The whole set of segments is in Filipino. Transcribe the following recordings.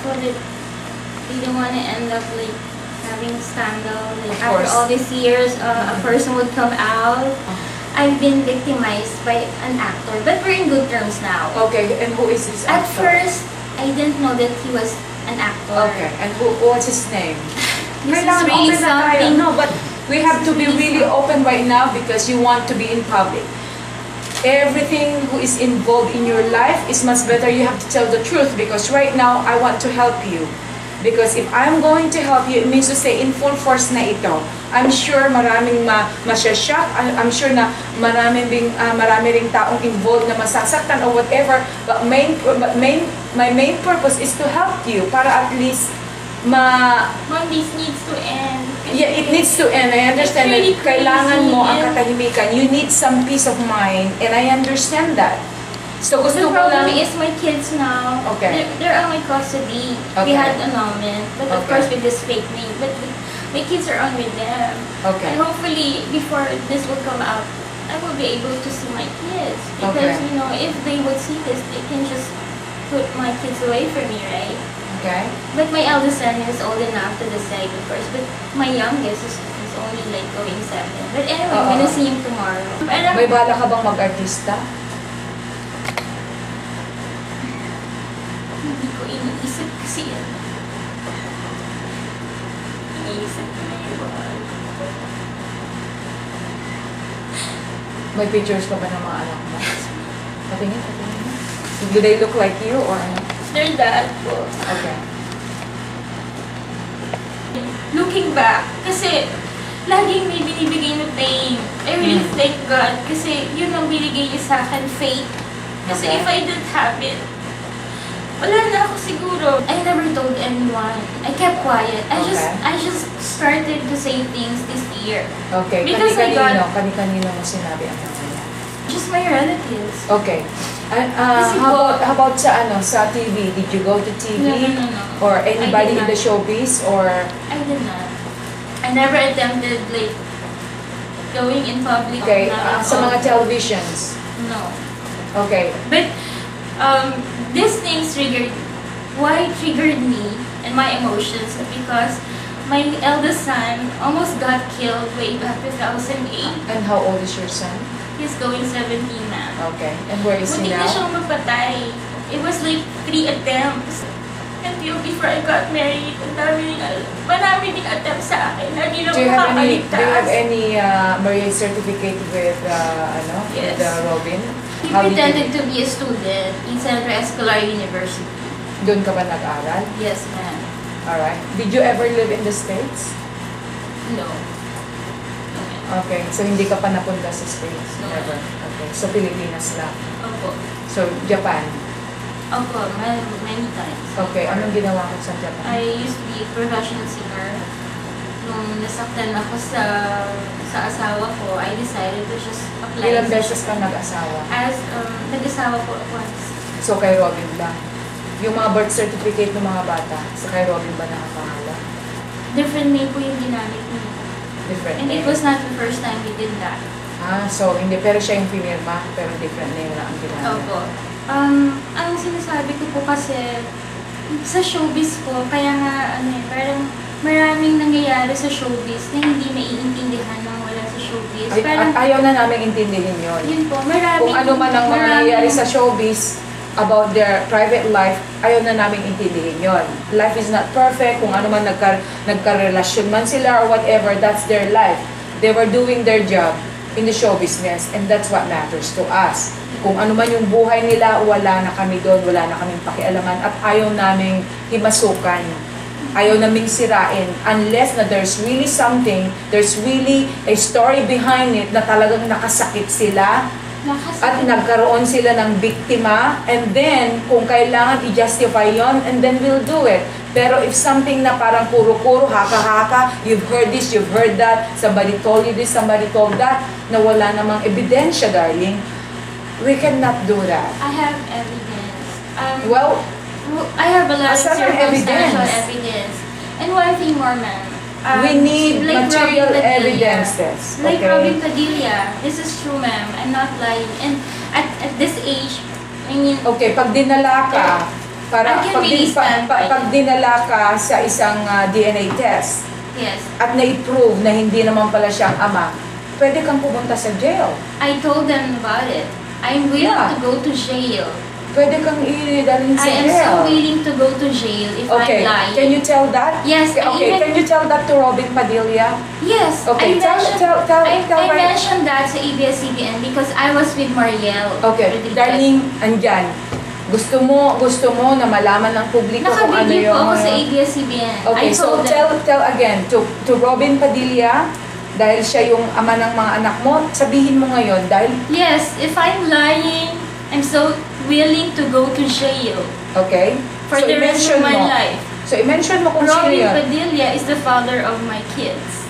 careful that they don't want to end up like having a scandal. Like Of after course. all these years, a person would come out. I've been victimized by an actor, but we're in good terms now. Okay, and who is this At actor? first, I didn't know that he was an actor. Okay, and what's his name? This is Kailangan really open na tayo. something. No, but we have to be This is really really open right now because you want to be in public. Everything who is involved in your life is much better. You have to tell the truth because right now I want to help you. Because if I'm going to help you, it means to say in full force na ito. I'm sure maraming masya-shock. I'm sure na marami ring taong involved na masasaktan or whatever. But my main purpose is to help you para at least Mom, this needs to end. Yeah, it needs to end. I understand It's really that kailangan mo ang crazy. katahimikan. You need some peace of mind and I understand that. So The gusto ko problem lang... is my kids now. Okay. They're on my custody. Okay. We had annulment, but of Okay. course with this fake name. But my kids are on with them. Okay. And hopefully before this will come out, I will be able to see my kids. Because Okay. you know, if they would see this, they can just put my kids away from me, right? Okay? But my eldest son is old enough to decide, of course. But my youngest is only like going 7. But anyway, I'm gonna see him tomorrow. Parang, May bala ka bang mag-artista? hindi ko iniisip kasi yan. Iniisip ko na yun. May pictures ka ba ng mga anak mo? Patingin. Do they look like you or ano? Their dad po. Okay. Looking back, kasi laging may binibigay na pain. I really thank God kasi yun ang binigay niya sa akin, faith. Kasi Okay. if I didn't have it, wala na ako siguro. I never told anyone. I kept quiet. I just started to say things this year. Okay. Because I got- Kani-kanino mo sinabi ang mga yan? Just my relatives. Okay. Kasi How about sa TV? Did you go to TV? No. Or anybody I in did the not. showbiz? Or I did not. I never attempted like going in public. okay, na- sa mga televisions? No. Okay. But these things triggered. Why it triggered me and my emotions is because my eldest son almost got killed way back 2008. And how old is your son? He's going 17 now. Okay. And where is he Muntik na now? siyang magpatay. It was like 3 attempts. Until before I got married, marami ding attempts sa akin na hindi lang Do you have any makakaligtas. marriage certificate with Yes. with Robin? He How did pretended you, to be a student in Centro Escolar University. doon ka ba nag-aral? Yes, ma'am. Alright. Did you ever live in the States? No. Okay. So hindi ka pa napunta sa States? No. Never. Okay. So Pilipinas lang. Opo. So Japan. Opo, many times. Okay. Anong ginawa mo sa Japan? I used to be a professional singer. Nung nasaktan ako sa asawa ko, I decided to just apply. Ilang beses ka nag-asawa? As, nag-asawa ko once. So kay Robin lang. Yung mga birth certificate ng mga bata, sa kay Robin ba nakapangalan? Different name po yung ginamit niya. Different And it name? was not the first time we did that. So hindi, pero siya yung pinirma, pero different name lang ang ginamit. Opo. Ang sinasabi ko po kasi, sa showbiz po, kaya nga, parang maraming nangyayari sa showbiz na hindi maiintindihan ng wala sa showbiz. Parang, Ayaw na namin intindihin yun. yun po, maraming... Kung ano man ang maraming- nangyayari sa showbiz about their private life, ayaw na namin intindihin yon. Life is not perfect. Kung ano man nagka-relasyon man sila or whatever, that's their life. They were doing their job in the show business and that's what matters to us. Kung ano man yung buhay nila, wala na kami doon, wala na kaming pakialaman at ayaw naming himasukan. Ayaw naming sirain unless na there's really something, there's really a story behind it na talagang nakasakit sila at nagkaroon sila ng biktima and then kung kailangan i-justify yon and then we'll do it. Pero if something na parang puro-puro, haka-haka, you've heard this, you've heard that, somebody told you this, somebody told that, na wala namang ebidensya, darling, we cannot do that. I have evidence. Well, I have a lot of asan ang circumstantial evidence? evidence. And one thing more, ma'am. we need like material Robin Padilla. evidences. Like Okay? Robin Padilla. This is true, ma'am. I'm not lying. And at this age, I mean, Okay, pag dinala ka Para I can really stand by pag dinala ka sa isang DNA test Yes. at na-prove na hindi naman pala siyang ama, pwede kang pumunta sa jail. I told them about it. I'm willing Yeah. to go to jail. Pwede kang idalhin sa I am jail. so willing to go to jail if Okay, I'm lying. can you tell that? Yes, I Okay, even- can you tell that to Robin Padilla? Yes, Okay, I tell I right- mentioned that sa ABS-CBN because I was with Mariel. Okay, Rodriguez. darling, andyan. Gusto mo na malaman ng publiko kung ano Nakabigay yung... po ako sa ABS-CBN. Okay, I so told them. tell again to Robin Padilla, dahil siya yung ama ng mga anak mo, sabihin mo ngayon dahil, Yes, if I'm lying, I'm so willing to go to jail okay? for So, the rest i-mention of my mo. life. So, i-mention mo kung sino Robin yun. Padilla is the father of my kids.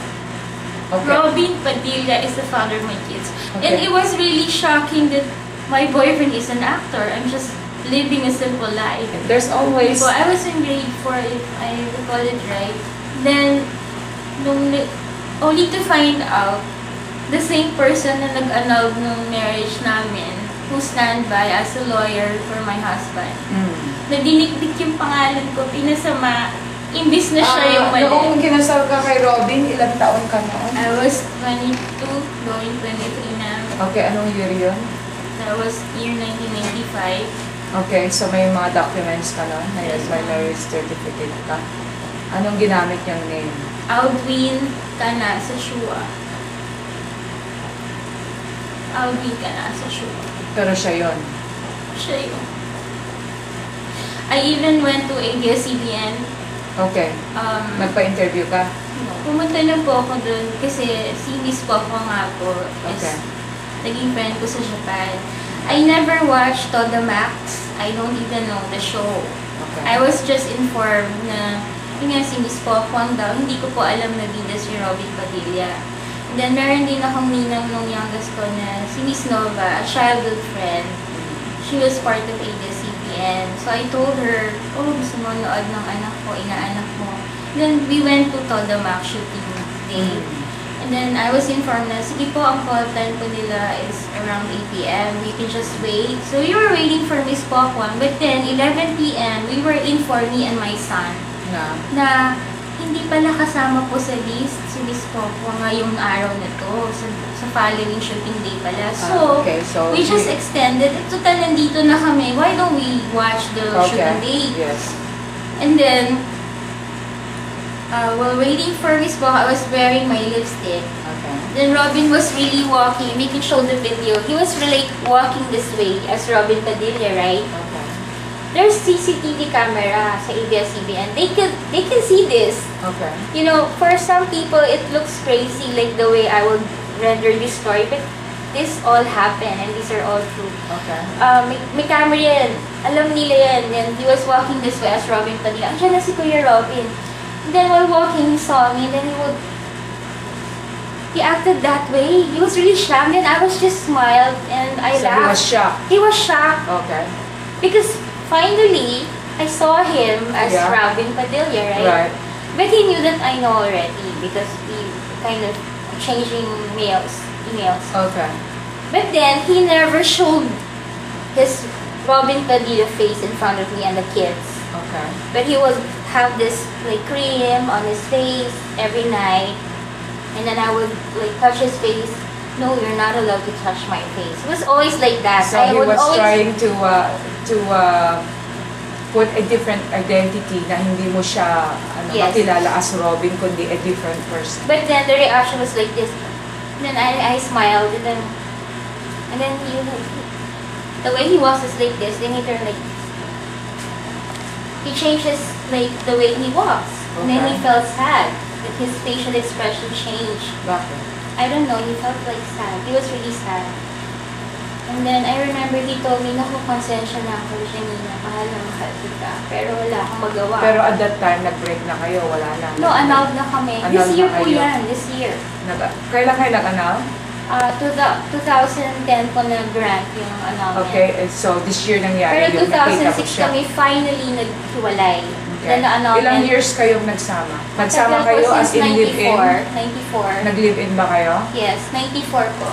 Okay. Robin Padilla is the father of my kids. And Okay. it was really shocking that my boyfriend is an actor. I'm just living a simple life. There's always... So I was in grade 4, if I recall it right. Then, only to find out, the same person na nag-annul nung marriage namin, who stand by as a lawyer for my husband. Na dinikdik yung pangalan ko, pinasama, imbis na siya yung mali. Noong kinasal ka kay Robin, ilang taon ka noon? I was 22, going 23 na. Okay, anong year yun? That was year 1995. Okay, so may mga documents ka noon? May Yes, may ma'am. marriage certificate ka? Anong ginamit niyang name? Aldwin Kana sa Shua. Aldwin Kana sa Shua. Pero siya yon. Siya yun. I even went to ABS-CBN. Okay. Nagpa-interview ka? Pumunta na po ako dun kasi si Miss Poco nga po is Okay. naging friend ko sa Japan. I never watched Todo Max. I don't even know the show. Okay. I was just informed na yun nga si Miss Pokwang daw, hindi ko po alam na bida si Robin Padilla. And then meron din akong ninang nung youngest ko na si Miss Nova, a childhood friend. She was part of ABS-CBN. So I told her, oh, gusto mo nood ng anak ko, inaanak mo. Then we went to Todo Max shooting day. And then I was informed na, sige po, ang call time po nila is around 8 p.m. We can just wait. So we were waiting for Miss Pokwang. But then, 11 p.m., we were in for me and my son na hindi pala kasama po sa list si Miss Pokwang ngayong araw na to. Sa following shooting day pala. So, okay, so we just extended. Total, nandito na kami. Why don't we watch the shooting day? Yes. And then, while waiting for Miss Pokwang, I was wearing my lipstick. Okay. Then Robin was really walking, making show the video. He was really walking this way as Robin Padilla, right? Okay. There's CCTV camera sa ABS-CBN. They can see this. Okay. You know, for some people, it looks crazy like the way I would render this story, but this all happened and these are all true. Okay. May camera yan. Alam nila yan. And he was walking this way as Robin Padilla. Andiyan na si Kuya Robin. And then while walking, he saw me and then he acted that way. He was really shocked and I was just smiled and I So he was laughed. shocked. He was shocked Okay. because finally, I saw him as Yeah. Robin Padilla, right? Right. But he knew that I know already because we kind of exchanging emails. Okay. But then, he never showed his Robin Padilla face in front of me and the kids. Okay. But he would have this like cream on his face every night. And then I would like touch his face. No, you're not allowed to touch my face. It was always like that. So I he would was always trying to put a different identity na hindi mo siya Yes. makilala as Robin kundi a different person. But then the reaction was like this. And then I smiled and then the way he walks is like this. Then he turned like he changes like the way he walks. And then he Okay. felt sad. That his facial expression changed. Bakit? I don't know, he felt like sad. He was really sad. And then I remember he told me, naku, konsensya na ako, Janina, mahal na mahal kita. Pero wala akong magawa. Pero at that time, nag-break na kayo, wala na. no, annulled na kami. Annulled This year na po kayo. yan, this year. Kailan kayo nag-annul? 2010 po na-grant yung annulment. Okay, so this year nangyari Pero yung nakita ko 2006 siya. kami finally naghiwalay. Okay. Then annulment. Ilang years kayong nagsama? Nagsama Tagal kayo po as since in live-in? 94. Nag-live-in ba kayo? Yes, 94 po.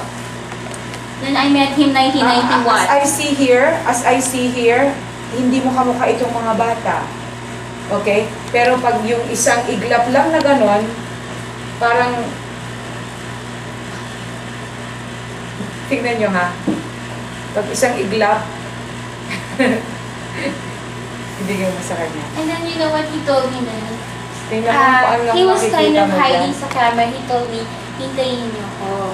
Then I met him 1991. As I see here, hindi mo kamukha itong mga bata. Okay? Pero pag yung isang iglap lang na ganon, parang, tingnan nyo ha, pag isang iglap, hindi mo sa kanya. And then you know what he told me then? Tingnan mo paano He was kind makikita of mo hiding dyan. sa camera. He told me, hintayin niyo ako.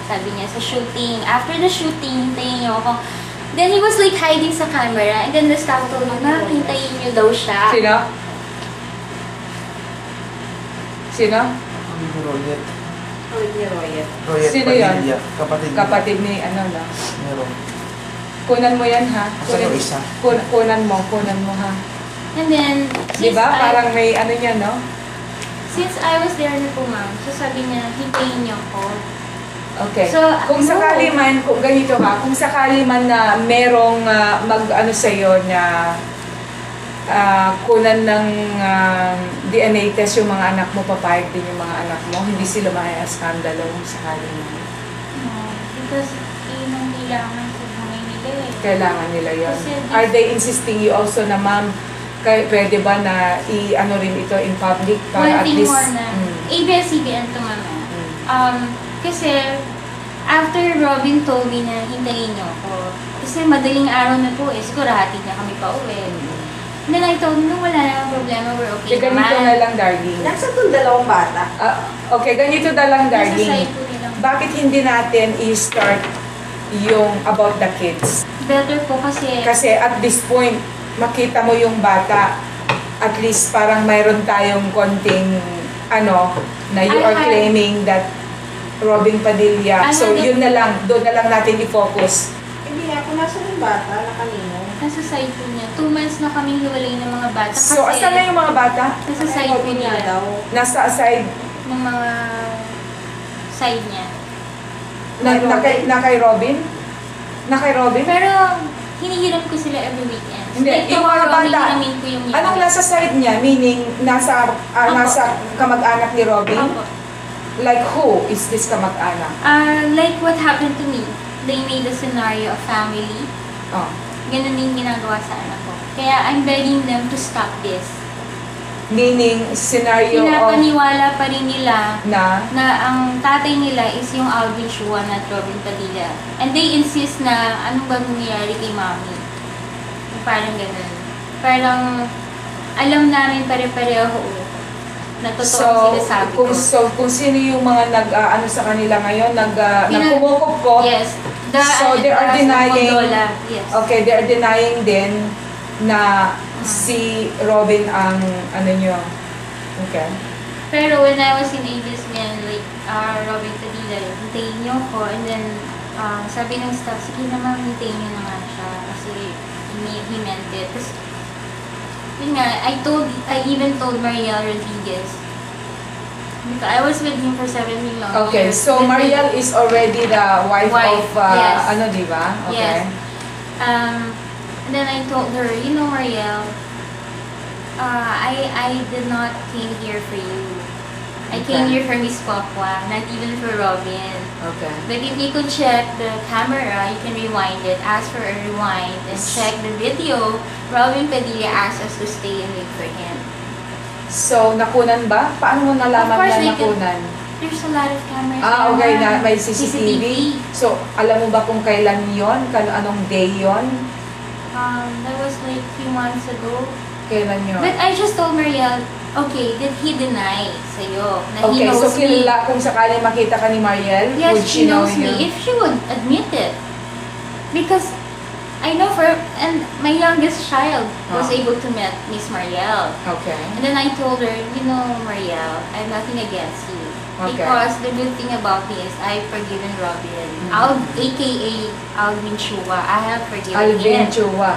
Sabi niya, sa shooting. After the shooting, hintayin niyo ako. Then he was like hiding sa camera. And then the staff told me, ma'am, hintayin niyo daw siya. Sino? Sino? Ang Royet. Royet. Royet Sino yan? Padilla. Kapatid. Kapatid ni ano na. Meron. Kunan mo yan ha. Asa yung isa? Kunan mo ha. And then, Di ba? Parang may ano niya, no? since I was there na po, ma'am, so sabi niya, hintayin niyo ako. Okay. So, Kung no. sakali man, kung ganito ha, kung sakali man na merong mag-ano sa'yo na kunan ng DNA test yung mga anak mo, papayag din yung mga anak mo, hindi sila maya-skandalo kung sakali man. No, because yun ang kailangan sa buhay nila eh. Kailangan nila yun. Kasi this- Are they insisting you also na, ma'am, pwede ba na i-ano rin ito in public One para at thing least... more na, ABS-CBN to, ma'am. Kasi, after Robin told me na hintayin niyo ako, kasi madaling araw na po eh, siguro hatid niya kami pa uwi. And then I told him, no, wala namang problema, we're okay Ganito na naman. lang, darling. Nasa itong dalawang bata. Okay, ganito na lang, Nasa darling. side po nilang. Bakit hindi natin i-start yung about the kids? Better po kasi, Kasi at this point, makita mo yung bata, at least parang mayroon tayong konting, na you are claiming that Robin Padilla. So, yun na lang, doon na lang natin i-focus. Hindi nga, kung nasa yung bata na kanino. nasa side po niya. 2 months na kaming hiwalay ng mga bata. Kasi, So, asan na yung mga bata? nasa side po niya nila. daw. Nasa aside, Ng mga side niya. na kay Robin? Na kay Robin? Pero, hinihiram ko sila every weekend. Hindi, Like, yung mga tomorrow, bata, hihiramin ko yung Anong nasa side niya? Meaning, nasa kamag-anak ni Robin? Opo. Like who is this kamag-anak? Like what happened to me. They made a scenario of family. Oh. Ganun din ginagawa sa anak ko. Kaya I'm begging them to stop this. Meaning, scenario of Pinapaniwala pa rin nila na na ang tatay nila is yung Alvin Chua at Robin Padilla. And they insist na anong ba nangyayari kay mami. Parang ganun. Parang alam namin pare-pareho na totoo sinasabi ko. kung sino yung mga nag sa kanila ngayon, Pinag- nagkumukup ko. Yes. So, they are denying- Gondola. Yes. Okay, they're denying din na si Robin ang nyo. Okay. Pero when I was in ABS-CBN, like, Robin Padilla, hintayin niyo ko. And then, sabi ng staff, sige naman, hintayin niyo na nga siya. Kasi, he meant it. Tapos, yun nga, I even told Mariel Rodriguez. Because I was with him for 17 long Okay, years. so Then, Mariel is already the wife Wife, of, yes. di ba? Okay. Yes. And then I told her, you know, Mariel, I did not came here for you. I came Okay. here for Miss Papua, not even for Robin. Okay. But if you could check the camera, you can rewind it, ask for a rewind, and check the video. Robin Padilla asked us to stay and wait for him. So, nakunan ba? Paano mo nalaman Of course, na they can- nakunan? There's a lot of cameras. Okay, there na may CCTV. So, alam mo ba kung kailan yon? Anong day yon? That was like few months ago. Kailan yon? But I just told Mariel, okay, did he deny sa'yo na he Okay, knows so me? kilala, kung sakali makita ka ni Mariel, Yes, would she she know knows you? me. If she would admit it. Because I know and my youngest child was Oh. able to meet Miss Mariel. Okay. And then I told her, you know, Mariel, I have nothing against you. Okay. Because the good thing about me is I've forgiven Robin. AKA Alvin Chua. I have forgiven Alvin him. Chua.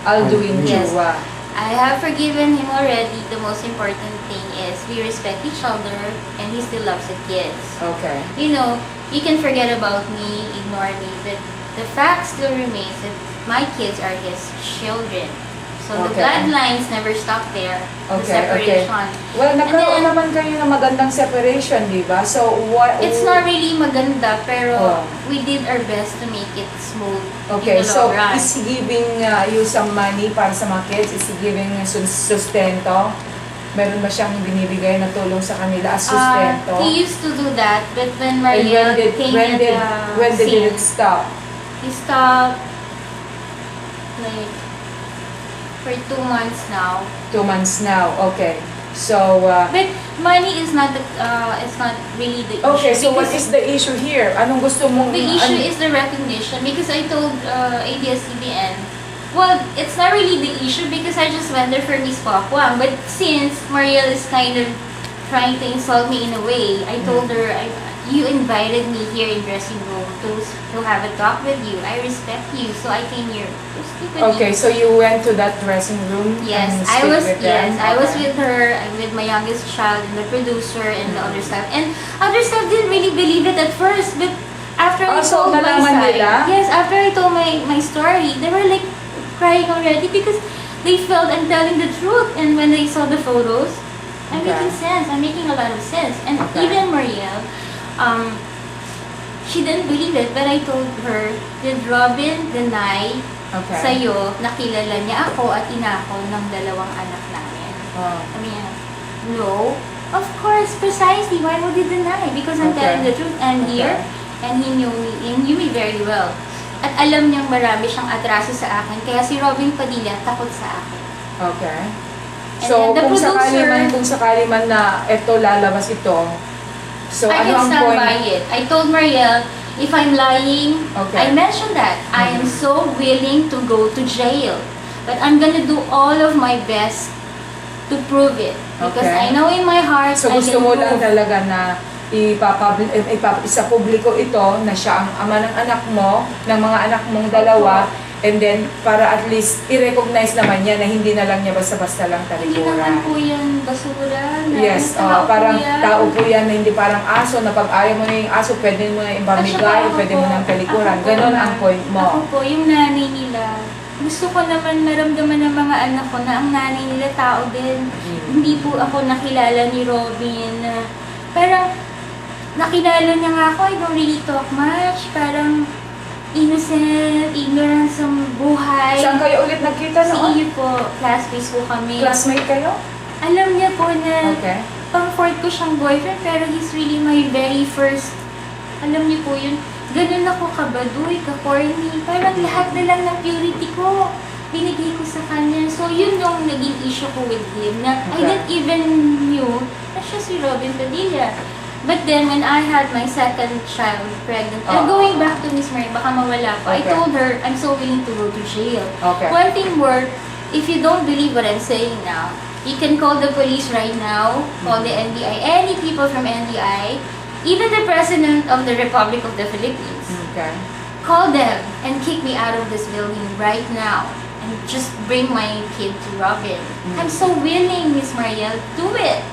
Alduin Yes. Chua. I have forgiven him already. The most important thing is we respect each other and he still loves the kids. Okay. You know, you can forget about me, ignore me, but the fact still remains that my kids are his children. So So the Okay. bloodlines never stop there. The Okay, okay. separation. Well, nagkaroon And then- naman kayo ng magandang separation, di ba? So, what... It's not really maganda, pero Oh. we did our best to make it smooth Okay, in the so long run. is he giving you some money para sa mga kids? Is he giving sustento? Meron ba siyang binibigay na tulong sa kanila as sustento? He used to do that, but when And Maria came when at did, the when did scene, it stop? he stopped like for 2 months now. 2 months now, okay. So, But money is not it's not really the issue. okay, so what because is the issue here? Anong gusto mong... the issue is the recognition, because I told ABS-CBN, well, it's not really the issue because I just went there for Miss Papuang. But since Mariel is kind of trying to insult me in a way, I told her, you invited me here in dressing room to have a talk with you. I respect you, so I came here to speak with Okay, you. so you went to that dressing room Yes, and I speak was. with them? Yes, I was Okay. with her, and with my youngest child, and the producer, and the other staff. And other staff didn't really believe it at first, but after I So, told my nalaman side, nila? yes, after I told my story, they were like crying already because they felt I'm telling the truth. And when they saw the photos, I'm Okay. making sense. I'm making a lot of sense. And Okay. even Mariel, she didn't believe it, but I told her, did Robin deny Okay. sa'yo na kilala niya ako at ina ko ng 2 anak namin? Oh. Sabi niya, no. Of course, precisely. Why would he deny? Because I'm Okay. telling the truth. I'm here, and he knew me very well. At alam niyang marami siyang atraso sa akin. Kaya si Robin Padilla takot sa akin. Okay. And So, then the kung sakali man na ito lalabas ito, so I ano can ang stand point? by it. I told Mariel, if I'm lying, Okay. I mentioned that. I am so willing to go to jail. But I'm gonna do all of my best to prove it. Because Okay. I know in my heart, So I gusto can mo lang prove. talaga na isa publiko ito na siya ang ama ng anak mo, ng mga anak mong dalawa, and then para at least i-recognize naman niya na hindi na lang niya basta-basta lang Hindi naman po talikuran. yan basura. Yes, Tao po parang yan. tao po yan na hindi parang aso na pag ayaw mo na yung aso, pwede mo na At saka ibamigay, ako pwede mo po, nang talikuran. ako po Ganon na- ang point Ako mo. po, yung nanay nila, gusto ko naman maramdaman ng mga anak ko na ang nanay nila tao din. Hindi po ako nakilala ni Robin. Parang nakilala niya nga ako, I don't really talk much. Parang innocent, ignorant sa buhay. Saan kayo ulit nagkita Si noon? Iyo po, classmates po kami. Classmate kayo? Alam niya po na Okay. pang-fourth ko siyang boyfriend, pero he's really my very first. Alam niyo po yun, ganun ako kabaduy, ka-corny. Parang lahat na lang ng purity ko, binigay ko sa kanya. So yun yung naging issue ko with him, na I Okay. didn't even knew na siya si Robin Padilla. But then, when I had my second child pregnant, going back to Miss Mary, baka mawala ko, I Okay. told her, I'm so willing to go to jail. Okay. One thing more, if you don't believe what I'm saying now, you can call the police right now, call the NBI, any people from NBI, even the President of the Republic of the Philippines. Okay. Call them and kick me out of this building right now and just bring my kid to Robin. I'm so willing, Miss Mariel, do it.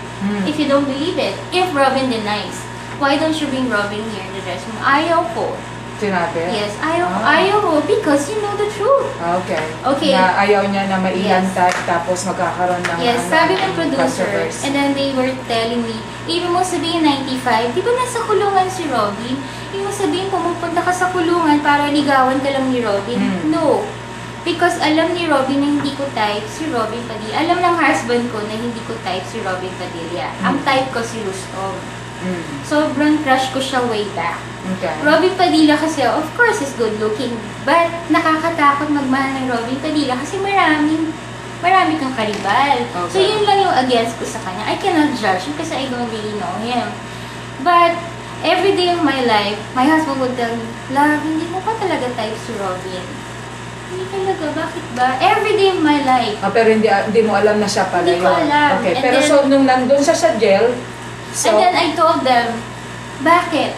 If you don't believe it. If Robin denies, why don't you bring Robin here in the dressing room? Ayaw ko. Sinabi? Yes, ayaw ko. Ah. Ayaw ko because you know the truth. Okay. Okay. Na ayaw niya na mailantad tapos magkakaroon ng Yes, sabi ng producer, controversy. and then they were telling me, ibig mo sabihin 95, di ba nasa kulungan si Robin? Ibig mo sabihin pumupunta ka sa kulungan para ligawan ka lang ni Robin? No. Because alam ni Robin na hindi ko type si Robin Padilla. Alam ng husband ko na hindi ko type si Robin Padilla. Ang type ko si Rustom. Sobrang crush ko siya way back. Okay. Robin Padilla kasi, of course, is good looking. But nakakatakot magmahal ng Robin Padilla kasi marami kang karibal. So Okay. yun lang yung against ko sa kanya. I cannot judge him kasi I don't really know him. But every day of my life, my husband would tell me, Love, hindi mo pa talaga type si Robin. Hindi talaga, bakit ba? Every day of my life. Pero hindi mo alam na siya pala Hindi ko yun. alam. Okay. And Pero then- so, nung nandun siya sa jail, so, And then I told them, bakit?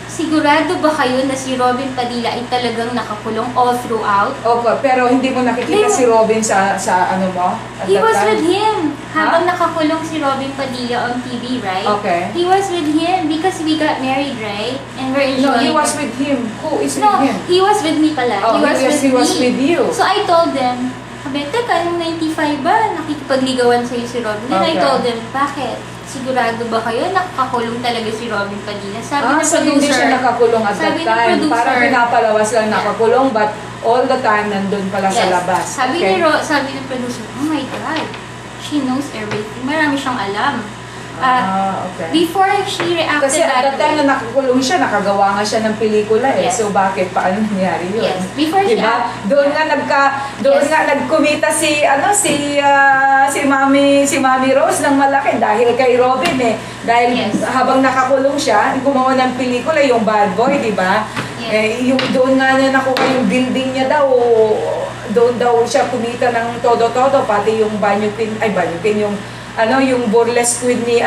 Sigurado ba kayo na si Robin Padilla ay talagang nakakulong all throughout? okay, pero hindi mo nakikita si Robin sa ano mo? At He that was time? with him habang nakakulong si Robin Padilla on TV, right? Okay. He was with him because we got married, right? And we're No, enjoying. he was with him. Who is No, with him? he was with me pala. Oh, he was with you. So I told them, sabi, teka, nung 95 ba, nakikipagligawan sa'yo si Robin? Then I Okay. told them, bakit? Sigurado ba kayo nakakulong talaga si Robin Padilla? Sabi ng So hindi producer, siya nakakulong at that sabi ng time. producer, Parang pinapalawas lang Yeah. nakakulong, but all the time nandun pala sa yes. labas. Sabi Okay. sabi ng producer, oh my God, she knows everything. Marami siyang alam. Okay. Before she reacted Kasi at that that time way, na nakakulong siya, nakagawa nga siya ng pelikula eh. Yes. So bakit? Paano nangyari yun? yes, before she Diba? Doon nga nagkumita si Mami Rose ng malaki dahil kay Robin eh. Dahil Yes. habang nakakulong siya, gumawa ng pelikula yung Bad Boy, di ba? Yes. Yung doon nga na nakuha yung building niya daw, doon daw siya kumita ng todo-todo, pati yung Banyo Queen, yung burlesque queen ni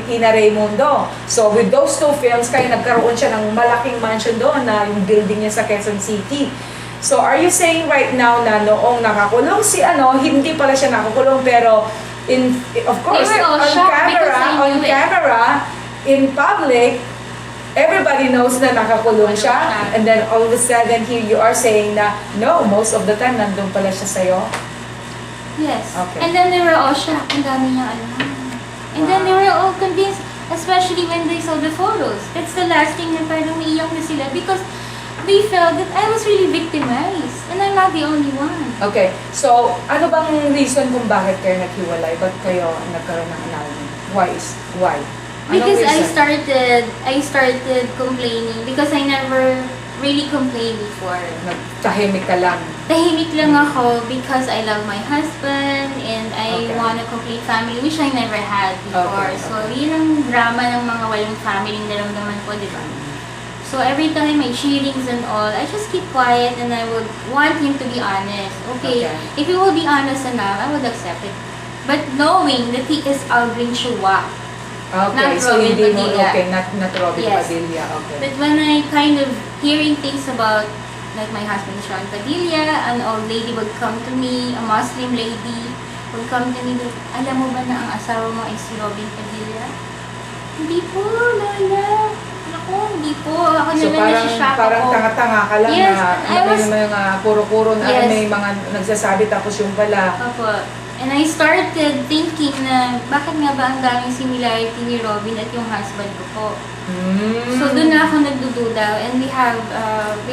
Ina Raimundo. So with those two films, kaya nagkaroon siya ng malaking mansion doon na yung building niya sa Quezon City. So are you saying right now na noong nakakulong si hindi pala siya nakakulong, pero of course They were all shocked because they on knew it. camera, in public, everybody knows na nakakulong siya, and then all of a sudden here you are saying na no, most of the time nandun pala siya sa'yo. Yes. Okay. And then they were all shocked. Ang dami niya alam. And then they were all convinced, especially when they saw the photos. That's the last thing na parang naiyak na sila because they felt that I was really victimized. And I'm not the only one. Okay, so ano bang reason kung bakit kayo naghiwalay? Ba't kayo nagkaroon ng annulment? Why? Anong Because I reason? started complaining because I never really complained before. Nagtahimik ka lang. Tahimik lang ako because I love my husband and I Okay. want a complete family which I never had before. Okay. So, yun ang drama ng mga walang family na naramdaman ko, di ba? So, every time may cheatings and all, I just keep quiet and I would want him to be honest. Okay, Okay. if he will be honest enough, I would accept it. But knowing that he is Aldrin Chua. Okay, Not so Robin hindi mo, Padilla. okay, not Robin Yes. Padilla, okay. But when I kind of hearing things about like my husband Sean Padilla, an old lady would come to me, a Muslim lady would come to me, alam mo ba na ang asawa mo ay si Robin Padilla? Hindi po, Lola. Ako, hindi po. Ako So naman nasishock parang ako. tanga-tanga ka lang Yes, na I was- may mga puro-puro na Yes. may mga nagsasabi tapos yung pala. Opo. And I started thinking na bakit nga ba ang daming similarity ni Robin at yung husband ko po. So doon na ako nagdududa and we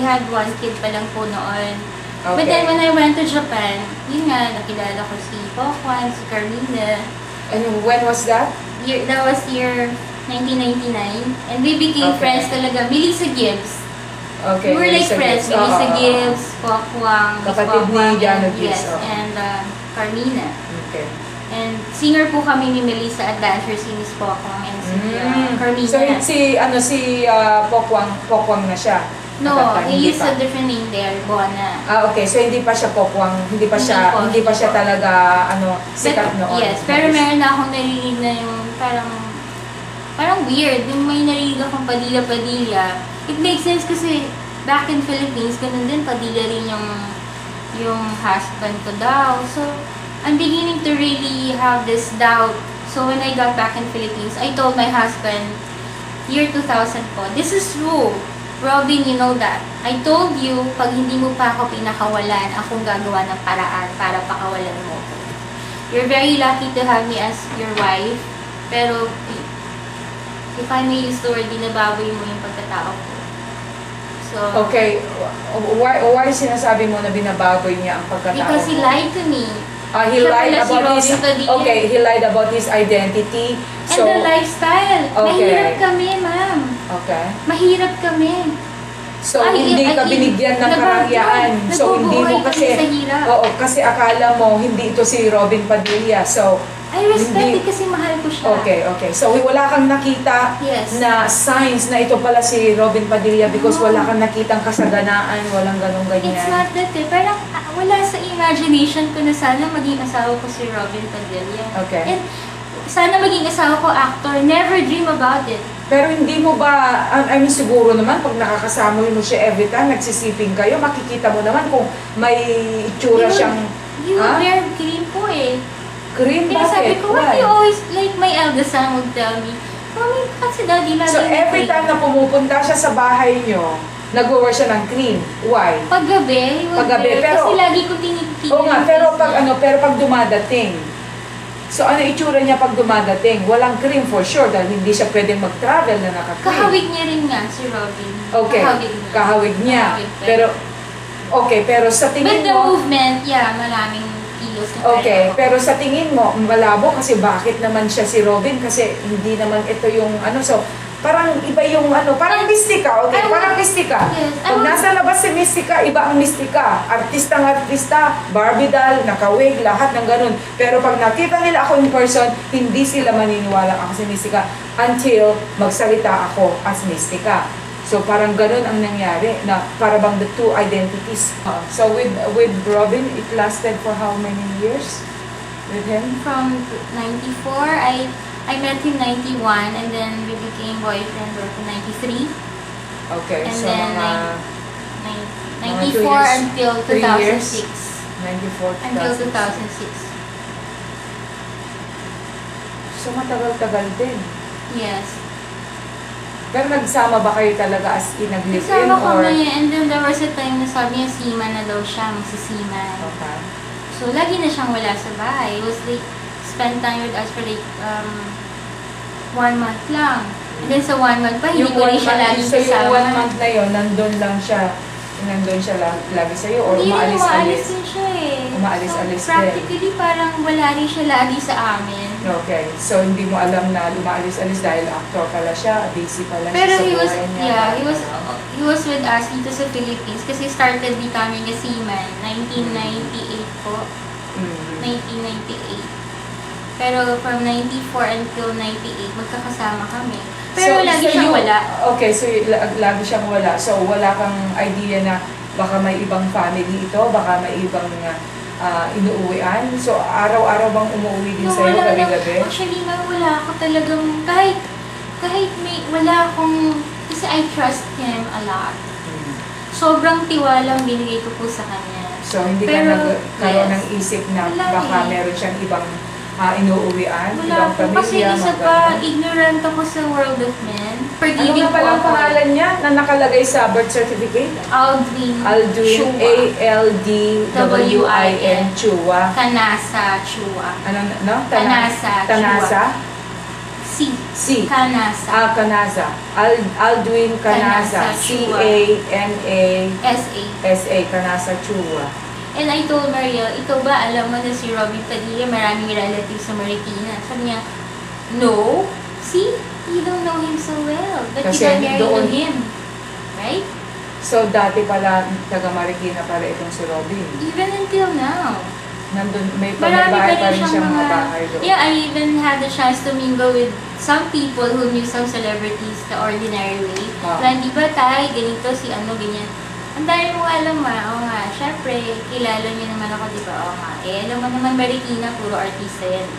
had one kid pa lang po noon. But then when I went to Japan, yun nga, nakilala ko si Pokwan, si Carmina. And when was that? That was year 1999. And we became Okay. friends talaga. Melissa Gibbs. Okay. We were like Melissa friends. Gibbs. Melissa Oo. Gibbs, Pokwang, Miss Kapatid ni Pokwang, Jano and- Gibbs, Yes, oo. and Carmina. Okay. And singer po kami ni Melissa at dancer si Miss Pokwang and si Carmina. So si Pokwang na siya. No, At that time, he hindi used pa. a different name there, Bona. Okay, so hindi pa siya Pokwang, hindi pa Hindi po. talaga sikat noon. Yes, pero meron na akong narinig na yung parang weird. Yung may narinig akong Padilla. It makes sense kasi back in Philippines, ganun din, Padilla rin yung husband ko daw. So, I'm beginning to really have this doubt. So, when I got back in Philippines, I told my husband, year 2000 po, this is true. Robin, you know that. I told you, pag hindi mo pa ako pinakawalan, akong gagawa ng paraan para pakawalan mo ko. You're very lucky to have me as your wife, pero if I may use the word, binababoy mo yung pagkatao ko. So, Okay, why sinasabi mo na binababoy niya ang pagkatao because he mo? lied to me. He Siya lied pala si about his Robin Padilla. Okay, he lied about his identity. And the lifestyle. Okay. Mahirap kami, ma'am. Okay. Mahirap kami. So Ay, hindi ay, ka binigyan ng karangyaan. So hindi mo Nabubuhay kami kasi sa hirap. Oo, kasi akala mo hindi ito si Robin Padilla. So I respect hindi- it kasi mahal ko siya. okay. So wala kang nakita Yes. na signs na ito pala si Robin Padilla because wala kang nakitang kasaganaan, walang ganong ganyan. It's not that eh. Parang wala sa imagination ko na sana maging asawa ko si Robin Padilla. Okay. And sana maging asawa ko actor. Never dream about it. Pero hindi mo ba, I mean siguro naman pag nakakasama mo siya every time, nagsisiping kayo, makikita mo naman kung may itsura siyang You Ha? wear green po eh. cream. Kaya sabi Bakit? ko, why Why? you always, like my eldest son would tell me, Mami, bakit si daddy lagi So every time na pumupunta siya sa bahay nyo, Nag-wear siya ng cream. Why? Paggabi, he was Paggabi, there. pero- Kasi lagi ko tinitignan. Oo nga, yung pero face pag niya. pero pag dumadating. So ano itsura niya pag dumadating? Walang cream for sure dahil hindi siya pwedeng mag-travel na naka-cream. Kahawig niya rin nga si Robin. Okay. Kahawig niya. Kahawig pa. Pero okay, pero sa With tingin the mo, movement, yeah, maraming kilos na okay, pareho. pero sa tingin mo malabo kasi bakit naman siya si Robin kasi hindi naman ito yung ano so parang iba yung ano, parang Mystica, okay? I would- Parang Mystica. Yes, I Pag would- nasa labas si Mystica, iba ang Mystica. Artistang artista, Barbie doll, nakawig, lahat ng ganun. Pero pag nakita nila ako in person, hindi sila maniniwala ako si Mystica until magsalita ako as Mystica. So parang ganun ang nangyari na para bang the two identities. So with Robin, it lasted for how many years with him? From 94, I met him 91 and then we became boyfriend or 93. Okay, And so then mga Mga 2 94 years, until 3 years. 2006. 94, Until 2006. 2006. So matagal-tagal din. Yes. Pero nagsama ba kayo talaga as in nag-live-in Kasama or? kami and then there was a time na sabi niya seaman na daw siya, magsisiman. Okay. So lagi na siyang wala sa bahay. It was like, spend time with us for like 1 month lang. And then sa 1 month pa, hindi Yung ko rin 1 siya month, lagi so yung kasama. 1 month na yun, nandun siya lagi sa'yo or Hindi rin umaalis umaalis-alis? din siya eh. Umaalis-alis so, din. practically parang wala rin siya lagi sa amin. Okay, so hindi mo alam na lumaalis-alis dahil actor pala siya, busy pala Pero siya he sa was, buhay niya. yeah, he was with us dito sa Philippines kasi started becoming a seaman 1998 po. Mm. 1998. Pero from 94 until 98, magkakasama kami. Pero lagi siyang you- wala. Okay, so lagi siyang wala. So wala kang idea na baka may ibang family ito, baka may ibang inuuwian. So araw-araw bang umuwi din sa'yo wala gabi-gabi? Actually, wala ako talagang, kahit wala akong, kasi I trust him a lot. Hmm. Sobrang tiwalang binigay ko po sa kanya. So hindi ka Pero, nagkaroon yes. ng isip na Wala baka eh. meron siyang ibang inuuwian, Wala ibang po. Kasi pamilya, isa mga pa, ganun? ignorant ako sa world of men. Ano Forgiving nga po palang ako. pangalan niya na nakalagay sa birth certificate? Aldrin. Aldwin, Chua. A-L-D-W-I-N, Chua. Kanasa Chua. Ano, no? Kanasa, Tanasa? C. C. Kanasa. Kanaza. Aldwin Kanaza. Kanaza, Chua. C-A-N-A-S-A. S.A. Kanaza Chua. And I told Mariel, ikaw ba alam mo na si Robin Padilla maraming relatives sa Marikina? Sabi niya, no. See? You don't know him so well. But Kasi you got married doon- to him. Right? So, dati pala, taga Marikina pala itong si Robin. Even until now. Nandun, may Marami bahay pa rin rin siyang siyang mga mga... bahay doon. Yeah, I even had the chance to mingle with some people who knew some celebrities the ordinary way. Ah. Na hindi ba tayo, ganito, si ano, ganyan. Ang dami mo alam oo nga, syempre, kilala niyo naman ako, di ba? Oo nga. Eh, alam mo naman, Marikina, puro artista yan.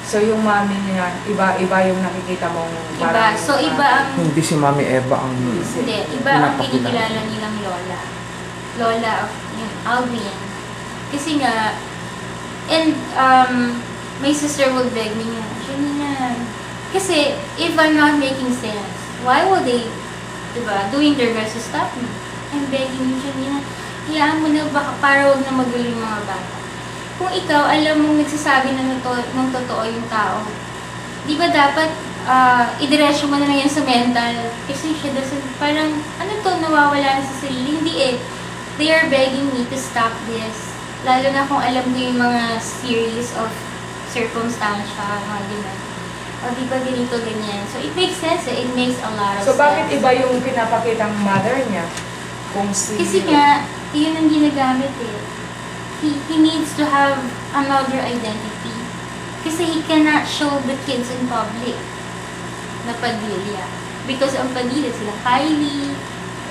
So, yung mami niya, iba yung nakikita mong Iba. parang, So, iba ang... Hindi si Mami Eva ang... Hindi, iba ang Pinapakilala. kinikilala nilang lola. Lola of yung Alvin. Kasi nga, and my sister would beg me nga, Janina, kasi if I'm not making sense, why would they, diba, doing their best to stop me? I'm begging you, Janina, hayaan mo na baka para huwag na magulo yung mga bata. Kung ikaw, alam mong nagsasabi ng totoo yung tao, di ba dapat idiretso mo na lang yan sa mental? Kasi siya doesn't, parang, ano to, nawawala na sa sarili? Hindi eh. They are begging me to stop this. Lalo na kung alam ko yung mga series of circumstantial, mga ganyan. O di ba ganito, ganyan. So it makes sense eh. It makes a lot of So, sense. bakit iba yung pinapakitang mother niya? Kung si... Kasi nga, yun ang ginagamit eh. He needs to have another identity. Kasi he cannot show the kids in public na Padilla. Because ang Padilla sila, Kylie,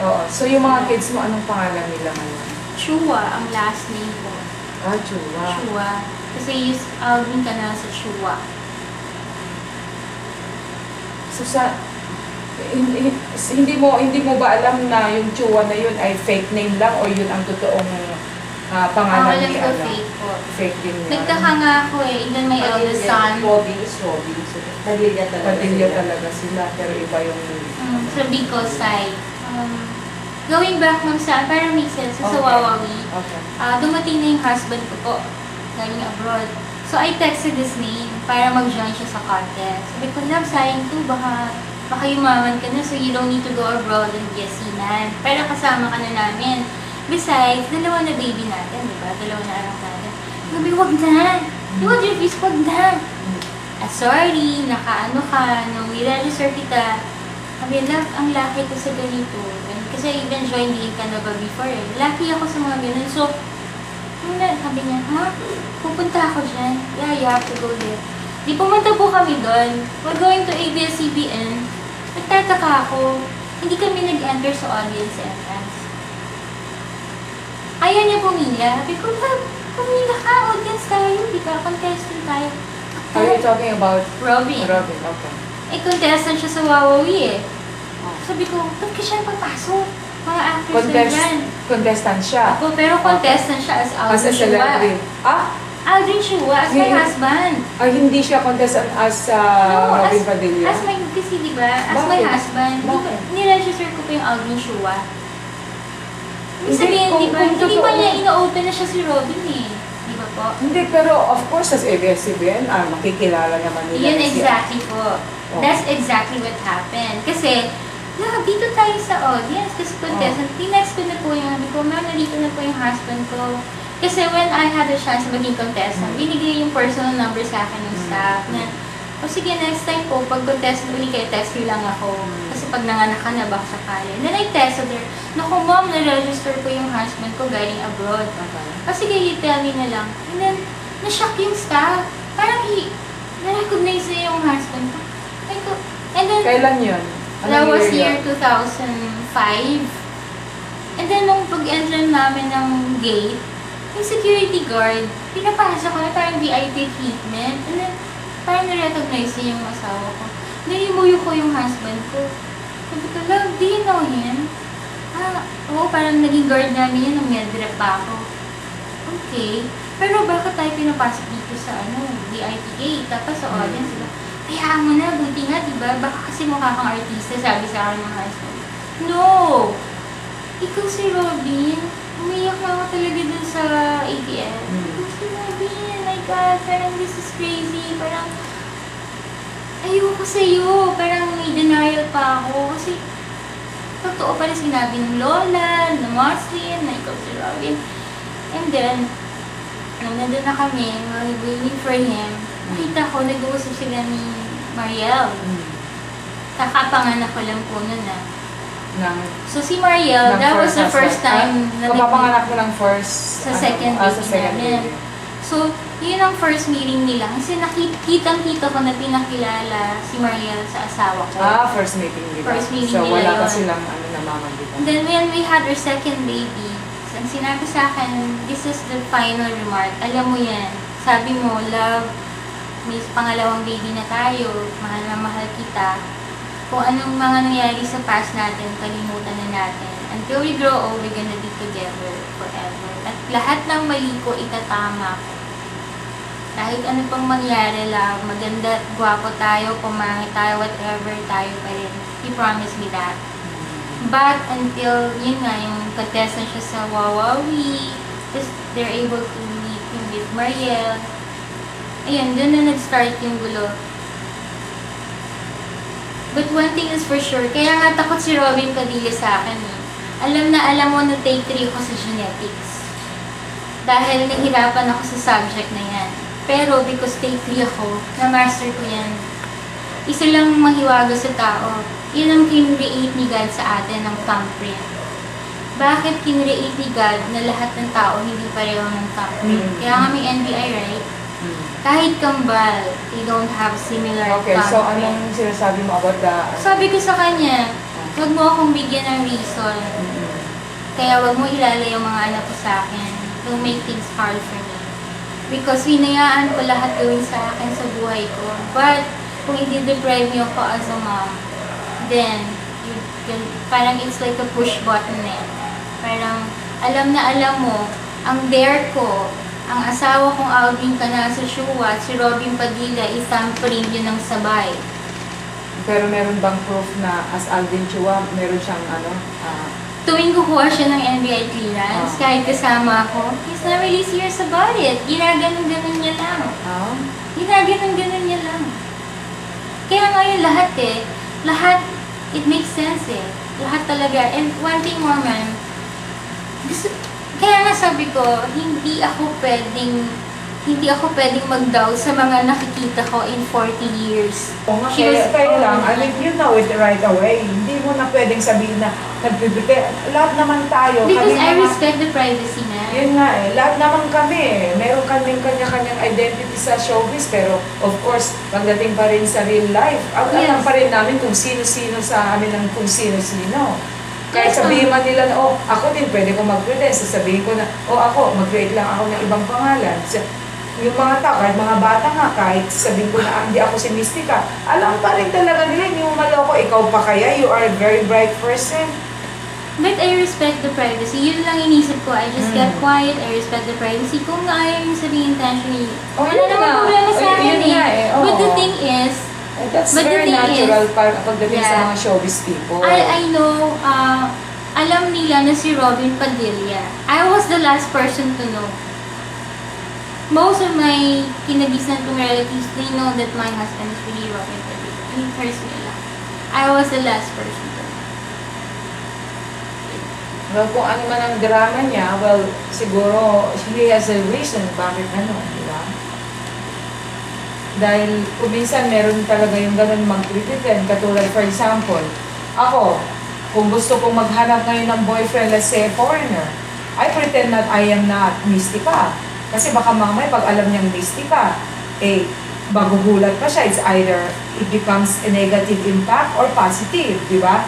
Oo. So, yung mga kids mo, anong pangalan nila ngayon? Chua ang last name ko. Chua. Chua. Kasi use Alvin ka na sa Chua. So, hindi mo ba alam na yung Chua na yun ay fake name lang o yun ang totoong pangalan Alam ni ko ano? fake po. Fake din niya. Nagtaka nga ako eh. Even my eldest son. Robin is Robin. So, Padilla talaga. Padilla sila. talaga sila, pero iba yung... Sa Bicol side. Going back ma'am sa, para make sense, sa Okay. Wawawi, Okay. dumating na yung husband ko po, galing abroad. So, I texted his name para mag-join siya sa contest. Sabi ko, love, sayang to, baka yumaman ka na, so you don't need to go abroad and be a seaman. Pero kasama ka na namin. Besides, dalawa na baby natin, di ba? Dalawa na anak natin. Sabi, wag na. You want your fees, wag na. Sorry, nakaano ka, nung i-register kita. Sabi, love, ang laki ko sa ganito. Kasi I even joined the Canada before eh. Lucky ako sa mga ganun. So, sabi niya, ha? Pupunta ako dyan. Yeah, you have to go there. Di pumunta po kami doon. We're going to ABS-CBN. Nagtataka ako. Hindi kami nag-enter sa audience entrance. Ayaw niya pumila. Sabi ko, love, pumila ka. Audience tayo. Di ba? Contestant tayo. Are you talking about Robin. Robin? Okay. Eh, contestant siya sa Wawawi eh. Sabi ko, ba't ka siya papasok? Mga actors na dyan. Contestant siya. Ako, pero contestant siya as As a Aldrin Chua. celebrity. Aldrin Chua, as my Hindi. husband. Hindi siya contestant as Robin Padilla. As my, kasi diba, as my Bakit? husband, Bakit? niregister ko pa yung Aldrin Chua. Ibig Hindi, sabihin, kung- diba, kung hindi pa totoo- niya ina-open na siya si Robin eh. Di ba po? Hindi, pero of course, as ABS-CBN, makikilala naman nila. Yun na siya. exactly po. Oh. That's exactly what happened. Kasi, dito tayo sa audience. Kasi contestant, tinext ko na po yung, sabi ko, ma'am, nandito na po yung husband ko. Kasi when I had a chance na maging contestant, binigay yung personal number sa akin ng staff na, o sige, next time po, pag contestant uli kayo, text nyo lang ako. Kasi pag nanganak ka na, baka sakali. And then I texted her, naku ma'am, na-register ko yung husband ko galing abroad. Okay. O sige, you tell me na lang. And then, na-shock yung staff. Parang na-recognize niya yung husband ko. And then, Kailan yun? that was year year 2005. And then, nung pag-enter namin ng gate, yung security guard, pinapasok ko na parang VIP treatment. And then, parang na-recognize niya yung asawa ko. Nalimuyo ko yung husband ko. Sabi ko, love, do you know him? Oo, parang naging guard namin yun nung medrep pa ako. Okay. Pero bakit tayo pinapasok dito sa VIP gate? Tapos sa audience, diba? Hayaan mo na, buti nga, diba? Baka kasi mukha kang artista, sabi sa akin ng husband. No! Ikaw si Robin. Umiyak na ako talaga dun sa ATM. Ikaw si Robin. My God, parang this is crazy. Parang, ayoko sa'yo. Parang may denial pa ako. Kasi, totoo pala sinabi ng Lola, ng Marcelin, na ikaw si Robin. And then, nung nandun na kami, waiting for him, nakita ko, nag-uusap sila ni Mariel. Kakapanganak ko lang po nun So si Mariel, that was the first time na Kapapanganak mo ng first... sa second sa baby second namin. baby. So, yun ang first meeting nila. Kasi nakitang-kita ko na pinakilala si Mariel sa asawa ko. First meeting nila. First meeting so, nila wala pa yun. silang namaman dito. And then when we had our second baby, ang sinabi sa akin, this is the final remark. Alam mo yan, sabi mo, love, may pangalawang baby na tayo, mahal na mahal kita. Kung anong mga nangyari sa past natin, kalimutan na natin. Until we grow old, we're gonna be together forever. At lahat ng mali ko, itatama ko. Kahit ano pang mangyari lang, maganda at gwapo tayo, pumangit tayo, whatever, tayo pa rin. He promised me that. But until, yun nga, yung contestant siya sa Wawawi, just they're able to meet him with Mariel. Ayun, dun na nag-start yung gulo. But one thing is for sure, kaya nga takot si Robin Padilla sa akin eh. Alam mo na take 3 ako sa genetics. Dahil nahirapan ako sa subject na yan. Pero because take 3 ako, na-master ko yan. Isa lang mahiwaga sa tao. Yun ang kinreate ni God sa atin ng thumbprint. Bakit kinreate ni God na lahat ng tao hindi pareho ng thumbprint? Kaya nga may NBI, right? Kahit kambal, they don't have similar Okay, so thumbprint. anong sinasabi mo about the... Sabi ko sa kanya, huwag mo akong bigyan ng reason. Kaya huwag mo ilala yung mga anak ko sa akin. Don't make things hard for me. Because hinayaan ko lahat gawin sa akin sa buhay ko. But, kung i-deprive niyo ako as a mom, then, parang it's like a push button eh. Parang, alam na alam mo, ang dare ko, ang asawa kong Aldrin Canasa Shua, si Robin Padilla, isampring yun ng sabay. Pero meron bang proof na as Aldrin Chua, meron siyang tuwing kukuha siya ng NBI clearance, kahit kasama ako, he's not really serious about it. Ginaganon-ganon niya lang. Ah? Ginaganon-ganon niya lang. Kaya ngayon lahat lahat, it makes sense Lahat talaga. And one thing more, ma'am, kaya nga sabi ko, hindi ako pwedeng mag-doubt sa mga nakikita ko in 40 years. Oo nga, She was- kaya lang, I mean, you know it right away. Hindi mo na pwedeng sabihin na nagpipite. Lahat naman tayo. Because kami I naman- respect the privacy na. Yun nga lahat naman kami. Meron kaming kanya-kanyang identity sa showbiz, pero of course, pagdating pa rin sa real life, alam Yes. pa rin namin kung sino-sino sa amin ang kung sino-sino. Kahit Yes, sabihin man nila na, oh, ako din pwede ko mag-pretend. Sasabihin ko na, oh, ako, mag-create lang ako ng ibang pangalan. Yung mga tao, kahit mga bata nga, kahit sabihin ko na hindi ako si Mystica, alam pa rin talaga nila, hindi mo maloko, ikaw pa kaya, you are a very bright person. But I respect the privacy. Yun lang inisip ko. I just get quiet. I respect the privacy. Kung ayaw yung sabihin intentionally, Oh, wala yun namang nga. problema sa Oh, akin yun nga oo. But the thing is, That's But the very thing natural is- pagdating sa Yeah. mga showbiz people. I know, alam nila na si Robin Padilla. I was the last person to know. Most of my kinagisnan kong relatives, they know that my husband is really Robin Padilla. I mean, personally lang. I was the last person to know. Well, kung ano man ang drama niya, well, siguro, he has a reason bakit ano, di ba? Dahil kung minsan meron talaga yung ganun mag-pretend. Katulad, for example, ako, kung gusto kong maghanap ngayon ng boyfriend, let's say, foreigner, I pretend that I am not Mystica. Kasi baka mamaya pag alam niyang Mystica, magugulat pa siya. It's either it becomes a negative impact or positive, di ba?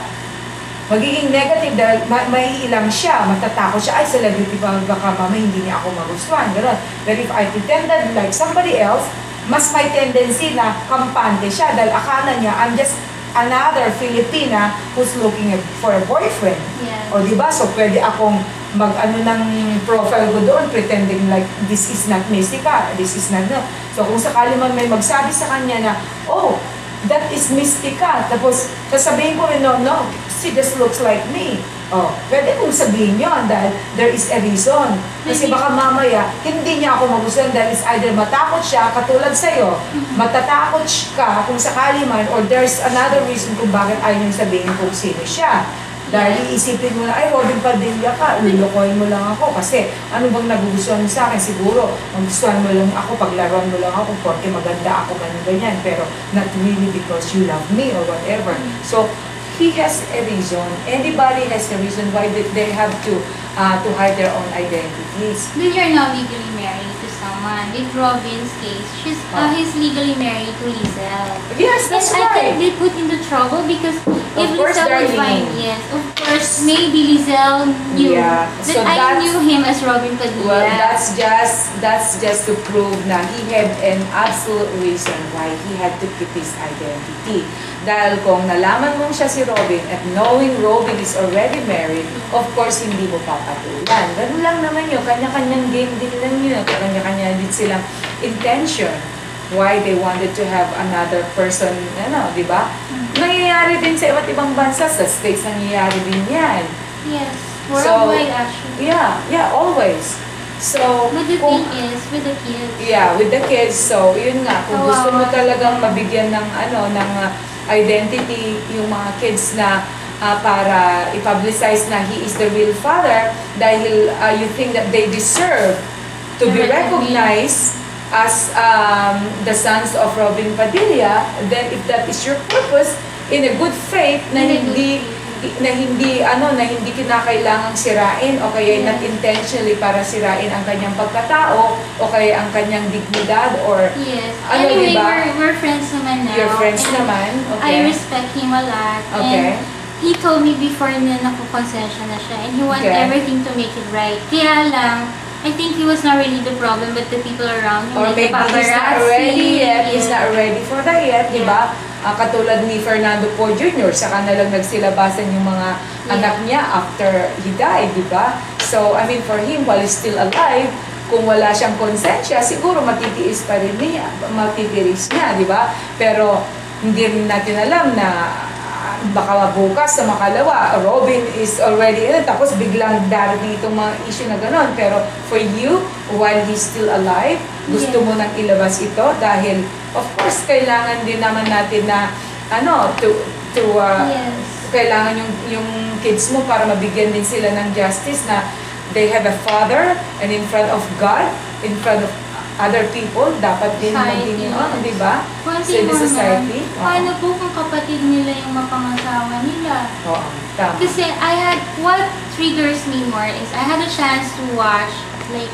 Magiging negative dahil may ilang siya, matatakot siya, ay celebrity pa, baka mamaya hindi niya ako magustuhan, gano'n. But if I pretended like somebody else, mas may tendency na kampante siya dahil akala niya, I'm just another Filipina who's looking for a boyfriend. Yes. O di ba? So pwede akong mag-ano ng profile ko doon, pretending like this is not Mystica, this is not no. So kung sakali man may magsabi sa kanya na, oh, that is Mystica. Tapos sasabihin ko, no, she just looks like me. Oh, pwede kong sabihin yon dahil there is a reason. Kasi baka mamaya, hindi niya ako magustuhan dahil is either matakot siya, katulad sa'yo, matatakot ka kung sakali man, or there's another reason kung bakit ayaw niyang sabihin kung sino siya. Dahil iisipin mo na, ay, Robin Padilla ka, lulukoyin mo lang ako kasi ano bang nagugustuhan mo sa akin? Siguro, magustuhan mo lang ako, paglaruan mo lang ako, porque maganda ako, ganyan, pero not really because you love me or whatever. So, he has a reason. Anybody has a reason why they have to hide their own identities. But you're now legally married to someone. With Robin's case, he's legally married to Lizelle. Yes, that's And I right. can be put into trouble because if Of course, Lizelle would find, darling. yes, of course, maybe Lizelle knew Yeah. that So I that's- knew him as Robin Padilla. Well, that's just to prove na he had an absolute reason why he had to keep his identity. Dahil kung nalaman mong siya si Robin at knowing Robin is already married, of course, hindi mo papatulan. Ganun lang naman yun. Kanya-kanyang game din lang yun. Kanya-kanya din silang intention why they wanted to have another person, di ba? Nangyayari din sa iba't ibang bansa. Sa States, nangyayari din yan. Yes, So, worldwide actually. Yeah, always. So, But the kung- thing is, with the kids, Yeah, with the kids. So, yun nga, kung gusto mo Kawawa. talagang mabigyan ng identity yung mga kids na para i-publicize na he is the real father dahil you think that they deserve to be recognized as the sons of Robin Padilla, then if that is your purpose, in a good faith na In a good hindi kinakailangang sirain o kaya not intentionally para sirain ang kanyang pagkatao o kaya ang kanyang dignidad or yes. Ano, Anyway, diba? we're friends naman now. your friends and naman. I Okay. respect him a lot. Okay. And he told me before na nakukonsensya na siya and he wanted Okay. everything to make it right. Kaya lang, I think he was not really the problem but the people around him. Or like the maybe he's not paparazzi. ready yet. He's Yeah. not ready for that yet, di ba? Katulad ni Fernando Poe Jr., saka na lang nagsilabasan yung mga anak niya after he died, di ba? So, I mean, for him, while he's still alive, kung wala siyang konsensya, siguro matitiis pa rin niya, matitiis niya, di ba? Pero, hindi rin natin alam na baka bukas sa makalawa, Robin is already in, tapos biglang darating itong mga issue na gano'n. Pero for you, while he's still alive, gusto Yeah. mo nang ilabas ito dahil, of course, kailangan din naman natin na, Yes. kailangan yung kids mo para mabigyan din sila ng justice na they have a father and in front of God, in front of other people, dapat din Society. maging, di ba? One So, thing the more society. na, paano po kung kapatid nila yung mapangasawa nila? Oo, tama. Kasi what triggers me more is I had a chance to watch like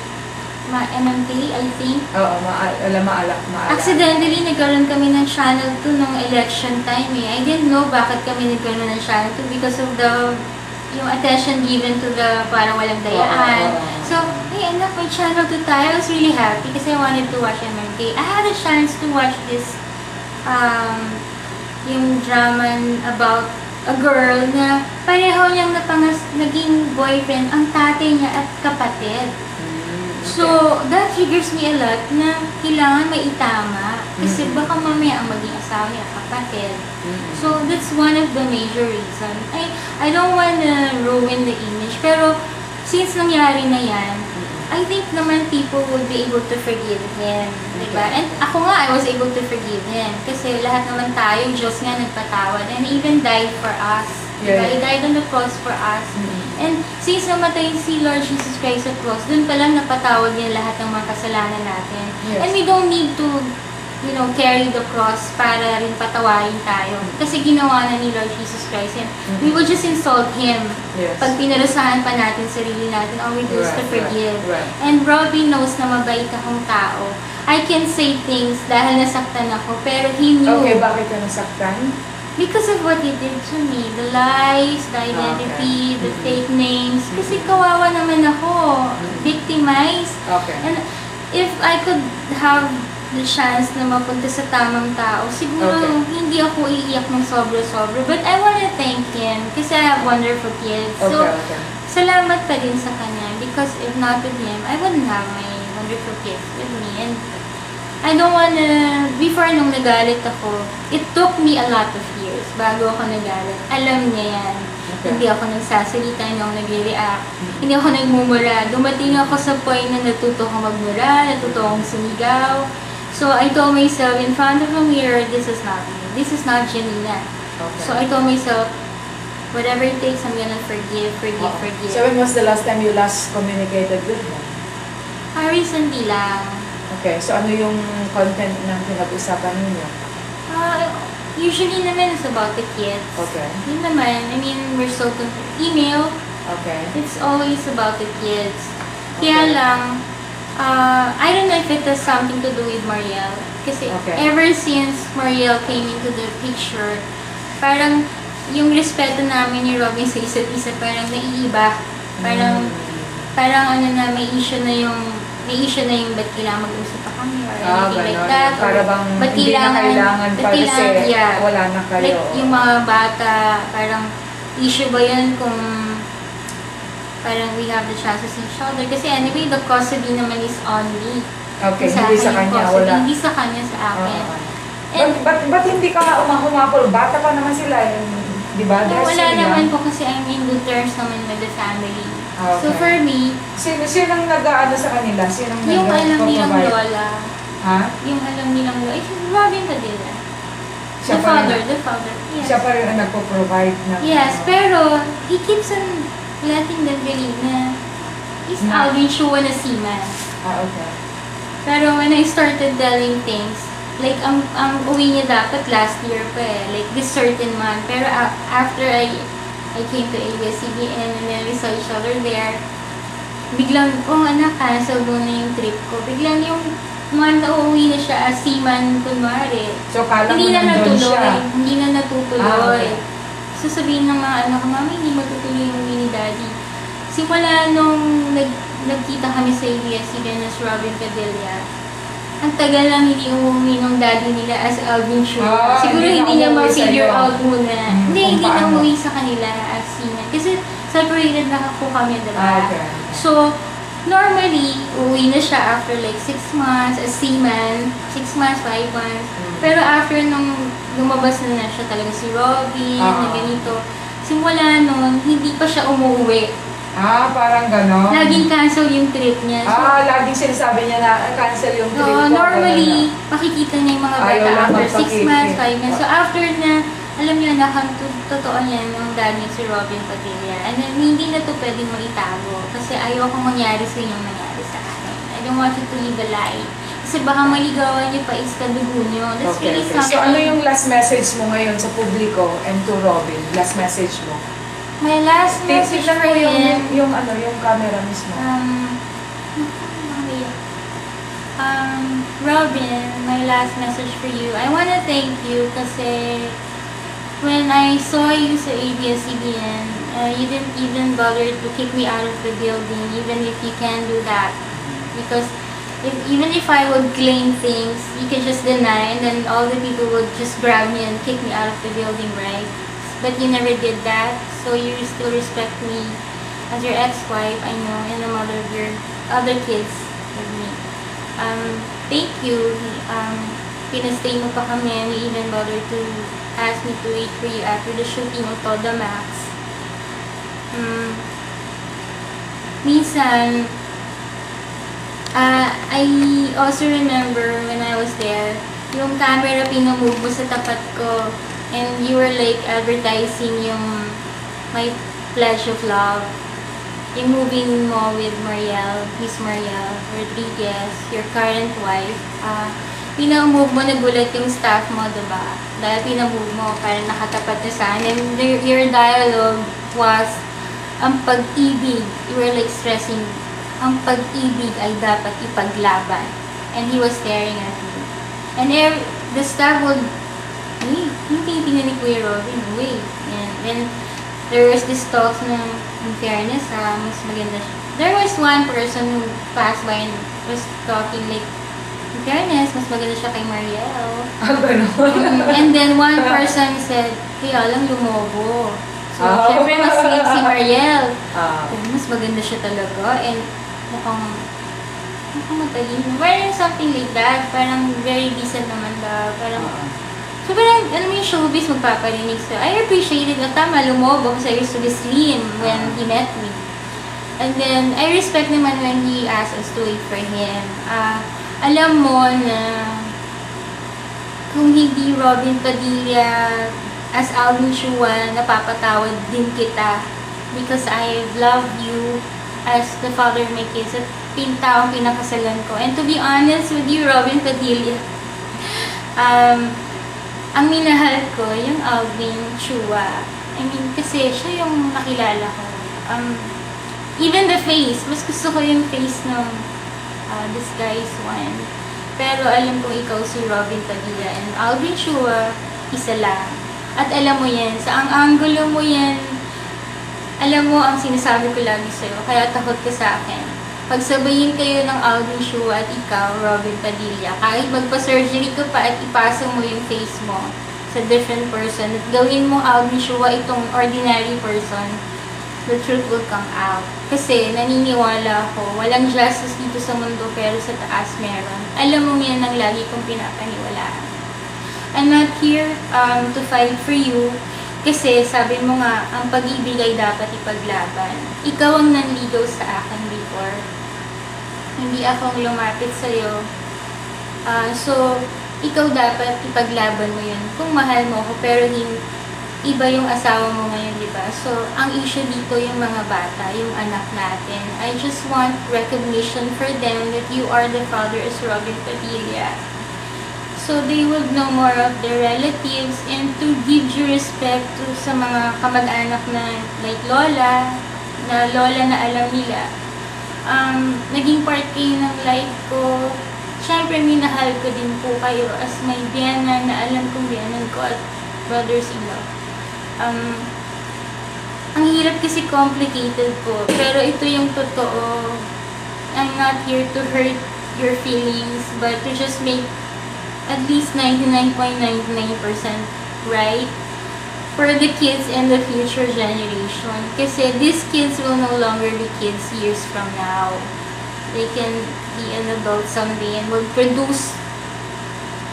MMK, I think. Oo, maalak. Accidentally, nagkaroon kami ng channel 2 nung election time eh. I didn't know bakit kami nagkaroon ng channel 2 because of yung attention given to the parang walang dayaan. Oo. So, hey anak, may channel 2 tayo. I was really happy kasi I wanted to watch MMK. I had a chance to watch this yung drama about a girl na pareho niyang naging boyfriend ang tatay niya at kapatid. So, that triggers me a lot na kailangan maitama kasi baka mamaya ang maging asawa niya, kapatid. So, that's one of the major reasons. I don't wanna ruin the image, pero since nangyari na yan, I think naman people would be able to forgive him. Diba? And ako nga, I was able to forgive him kasi lahat naman tayo, Diyos nga nagpatawad and he even died for us. Diba? He died on the cross for us. And since namatay si Lord Jesus Christ sa cross, dun pa lang napatawad niya lahat ng mga kasalanan natin. Yes. And we don't need to, carry the cross para rin patawarin tayo. Kasi ginawa na ni Lord Jesus Christ. And we will just insult Him. Yes. Pag pinarusahan pa natin sarili natin, all we do is to forgive. Right. And Robbie knows na mabait akong tao. I can say things dahil nasaktan ako, pero he knew. Okay, bakit ka nasaktan? Because of what he did to me. The lies, the identity, the fake names. Kasi kawawa naman ako. Victimized. Okay. And if I could have the chance na mapunta sa tamang tao, siguro hindi ako iiyak ng sobra-sobra. But I wanna thank him kasi I have wonderful kids. So, Okay. salamat pa din sa kanya because if not with him, I wouldn't have my wonderful kids with me. And I don't wanna, before nung nagalit ako, it took me a lot of years bago ako nagalit. Alam niya yan. Okay. Hindi ako nagsasalita, hindi ako nagre-react, hindi ako nagmumura. Dumating ako sa point na natuto akong magmura, natuto akong sumigaw. So I told myself in front of a mirror, this is not me. This is not Janina. Okay. So I told myself, whatever it takes, I'm gonna forgive. So when was the last time you last communicated with him? Recently lang. Okay, so ano yung content ng pinag-usapan ninyo? Usually naman it's about the kids. Okay. Yun naman, I mean, we're so email, Okay. it's always about the kids. Okay. Kaya lang, I don't know if it has something to do with Mariel. Kasi Okay. ever since Mariel came into the picture, parang yung respeto namin ni Robin sa isa't isa parang naiiba. Parang may issue na yung ba't kailangan mag-usap pa kami or anything like ganon. that. Para bang ba't hindi na kailangan ba't pa kasi yeah. wala na kayo. Like, yung mga bata, parang issue ba yun kung parang we have the chance to see each other? Kasi anyway, the custody naman is on me. Okay, Sa hindi akin sa yung kanya, custody, wala. Hindi sa kanya, sa akin. And, ba't hindi ka humapol? Bata pa naman sila, di ba? No, They're wala still naman young. po kasi I'm in good terms naman with the family. Okay. So for me, Sinong nag-aano sa kanila? Sinong yung alam nilang nag-provide? lola, Ha? yung alam nilang lola, Robin Padilla. Siya The pa rin- father, yes. Siya pa rin ang nagpo-provide ng... Yes, pero he keeps on letting them believe na he's Na- Alvin Chua na seaman. okay. Pero when I started telling things, like ang uwi niya dapat last year pa like this certain month. Pero after I came to ABS-CBN and then we saw each other there, biglang, anak, cancel mo na yung trip ko. Biglang yung month na uuwi na siya as seaman, kunwari. So, kala mo Hindi na nandun siya. natuloy. Hindi na natutuloy. Okay. So, sabihin ng mga anak ko, Mami, hindi matutuloy yung uwi ni Daddy. Simula nung nagkita kami sa ABS-CBN as Robin Padilla, ang tagal lang hindi umuwi ng daddy nila as Alvin Chua. Siguro hindi na hindi niya umuwi ma-figure sa'yo. out muna. Hindi kung na paano. umuwi sa kanila as seaman. Kasi separated na po kami, diba? Okay. So, normally, uwi na siya after like 6 months, as seaman, 6 months, 5 months. Pero after nung lumabas na siya talaga si Robin, na ganito, simula nun, hindi pa siya umuwi. Parang gano'n. Laging cancel yung trip niya. So, Laging sinasabi niya na cancel yung trip ko. normally, makikita niya yung mga Ayaw bata lang after 6 magpakita. months, 5 months. So after na, alam niyo na, totoo niyan yung dad niya si Robin Padilla. And then, hindi na to pwedeng maitago. Kasi ayaw kong mangyari sa inyong nangyari sa akin. I don't want you to live a lie. Kasi baka maligawan niyo pa is kadugo niyo. That's really something. So ano yung last message mo ngayon sa publiko and to Robin? Last message mo? My last message Tignan for mo him, yung camera mismo. Robin, my last message for you. I want to thank you kasi when I saw you sa ABS-CBN, you didn't even bother to kick me out of the building, even if you can do that. Because even if I would claim things, you can just deny, and then all the people would just grab me and kick me out of the building, right? But you never did that, so you still respect me as your ex-wife, I know, and the mother of your other kids with me. Thank you. Pinastay mo pa kami, and you even bothered to ask me to wait for you after the shooting of Toda Max. Minsan, I also remember when I was there, yung camera pinamove mo sa tapat ko, and you were like advertising yung My Pledge of Love, yung movie mo with Miss Mariel Rodriguez, your current wife. Pinamove mo, nagulat yung staff mo, diba? Dahil pinamove mo, parang nakatapat na sa akin. And your dialogue was, ang pag-ibig, you were like stressing, ang pag-ibig ay dapat ipaglaban. And he was staring at me. And the staff would, hey, yung tinitingnan ni Kuya Robin, wait. And then, there was this talk na, in fairness, mas maganda siya. There was one person who passed by and was talking like, in fairness, mas maganda siya kay Mariel. Gano'n. And then one person said, kaya lang lumobo. So, syempre mas sweet si Mariel. Mas maganda siya talaga. And mukhang matalino. Parang something like that. Parang very decent naman daw. Parang, so parang, alam mo yung showbiz magpaparinig. So, I appreciated na tama, lumobo kasi I used to be slim when he met me. And then, I respect naman when he asked us to wait for him. Alam mo na kung hindi Robin Padilla as Alvin Chua, napapatawad din kita because I love you as the father of my kids at taong pinakasalan ko. And to be honest with you, Robin Padilla, ang minahal ko, yung Alvin Chua. I mean, kasi siya yung nakilala ko. Even the face, mas gusto ko yung face ng disguise one. Pero alam kong ikaw si Robin Padilla and Alvin Chua, isa lang. At alam mo yan, sa ang angulo mo yan, alam mo ang sinasabi ko lagi sa'yo, kaya takot ka sa akin. Pagsabayin kayo ng Alvin Chua at ikaw, Robin Padilla, kahit magpa-surgery ka pa at ipasa mo yung face mo sa different person at gawin mo Alvin Chua itong ordinary person, the truth will come out. Kasi naniniwala ako, walang justice dito sa mundo pero sa taas meron. Alam mo yan ang lagi kong pinapaniwalaan. I'm not here to fight for you kasi sabi mo nga, ang pag-ibig ay dapat ipaglaban. Ikaw ang nanligaw sa akin before. Hindi akong lumapit sa'yo. So, ikaw dapat ipaglaban mo yun. Kung mahal mo ako pero iba yung asawa mo ngayon, di ba? So, ang issue dito yung mga bata, yung anak natin. I just want recognition for them that you are the father as Robin Padilla. So, they would know more of their relatives and to give due respect to sa mga kamag-anak na like lola na alam nila. Naging part kayo ng life ko. Siyempre, minahal ko din po kayo as my biyanan na alam kong biyanan ko at brothers-in-law. Ang hirap kasi complicated po. Pero ito yung totoo. I'm not here to hurt your feelings, but to just make at least 99.99% right for the kids and the future generation. Kasi these kids will no longer be kids years from now. they can be an adult someday and will produce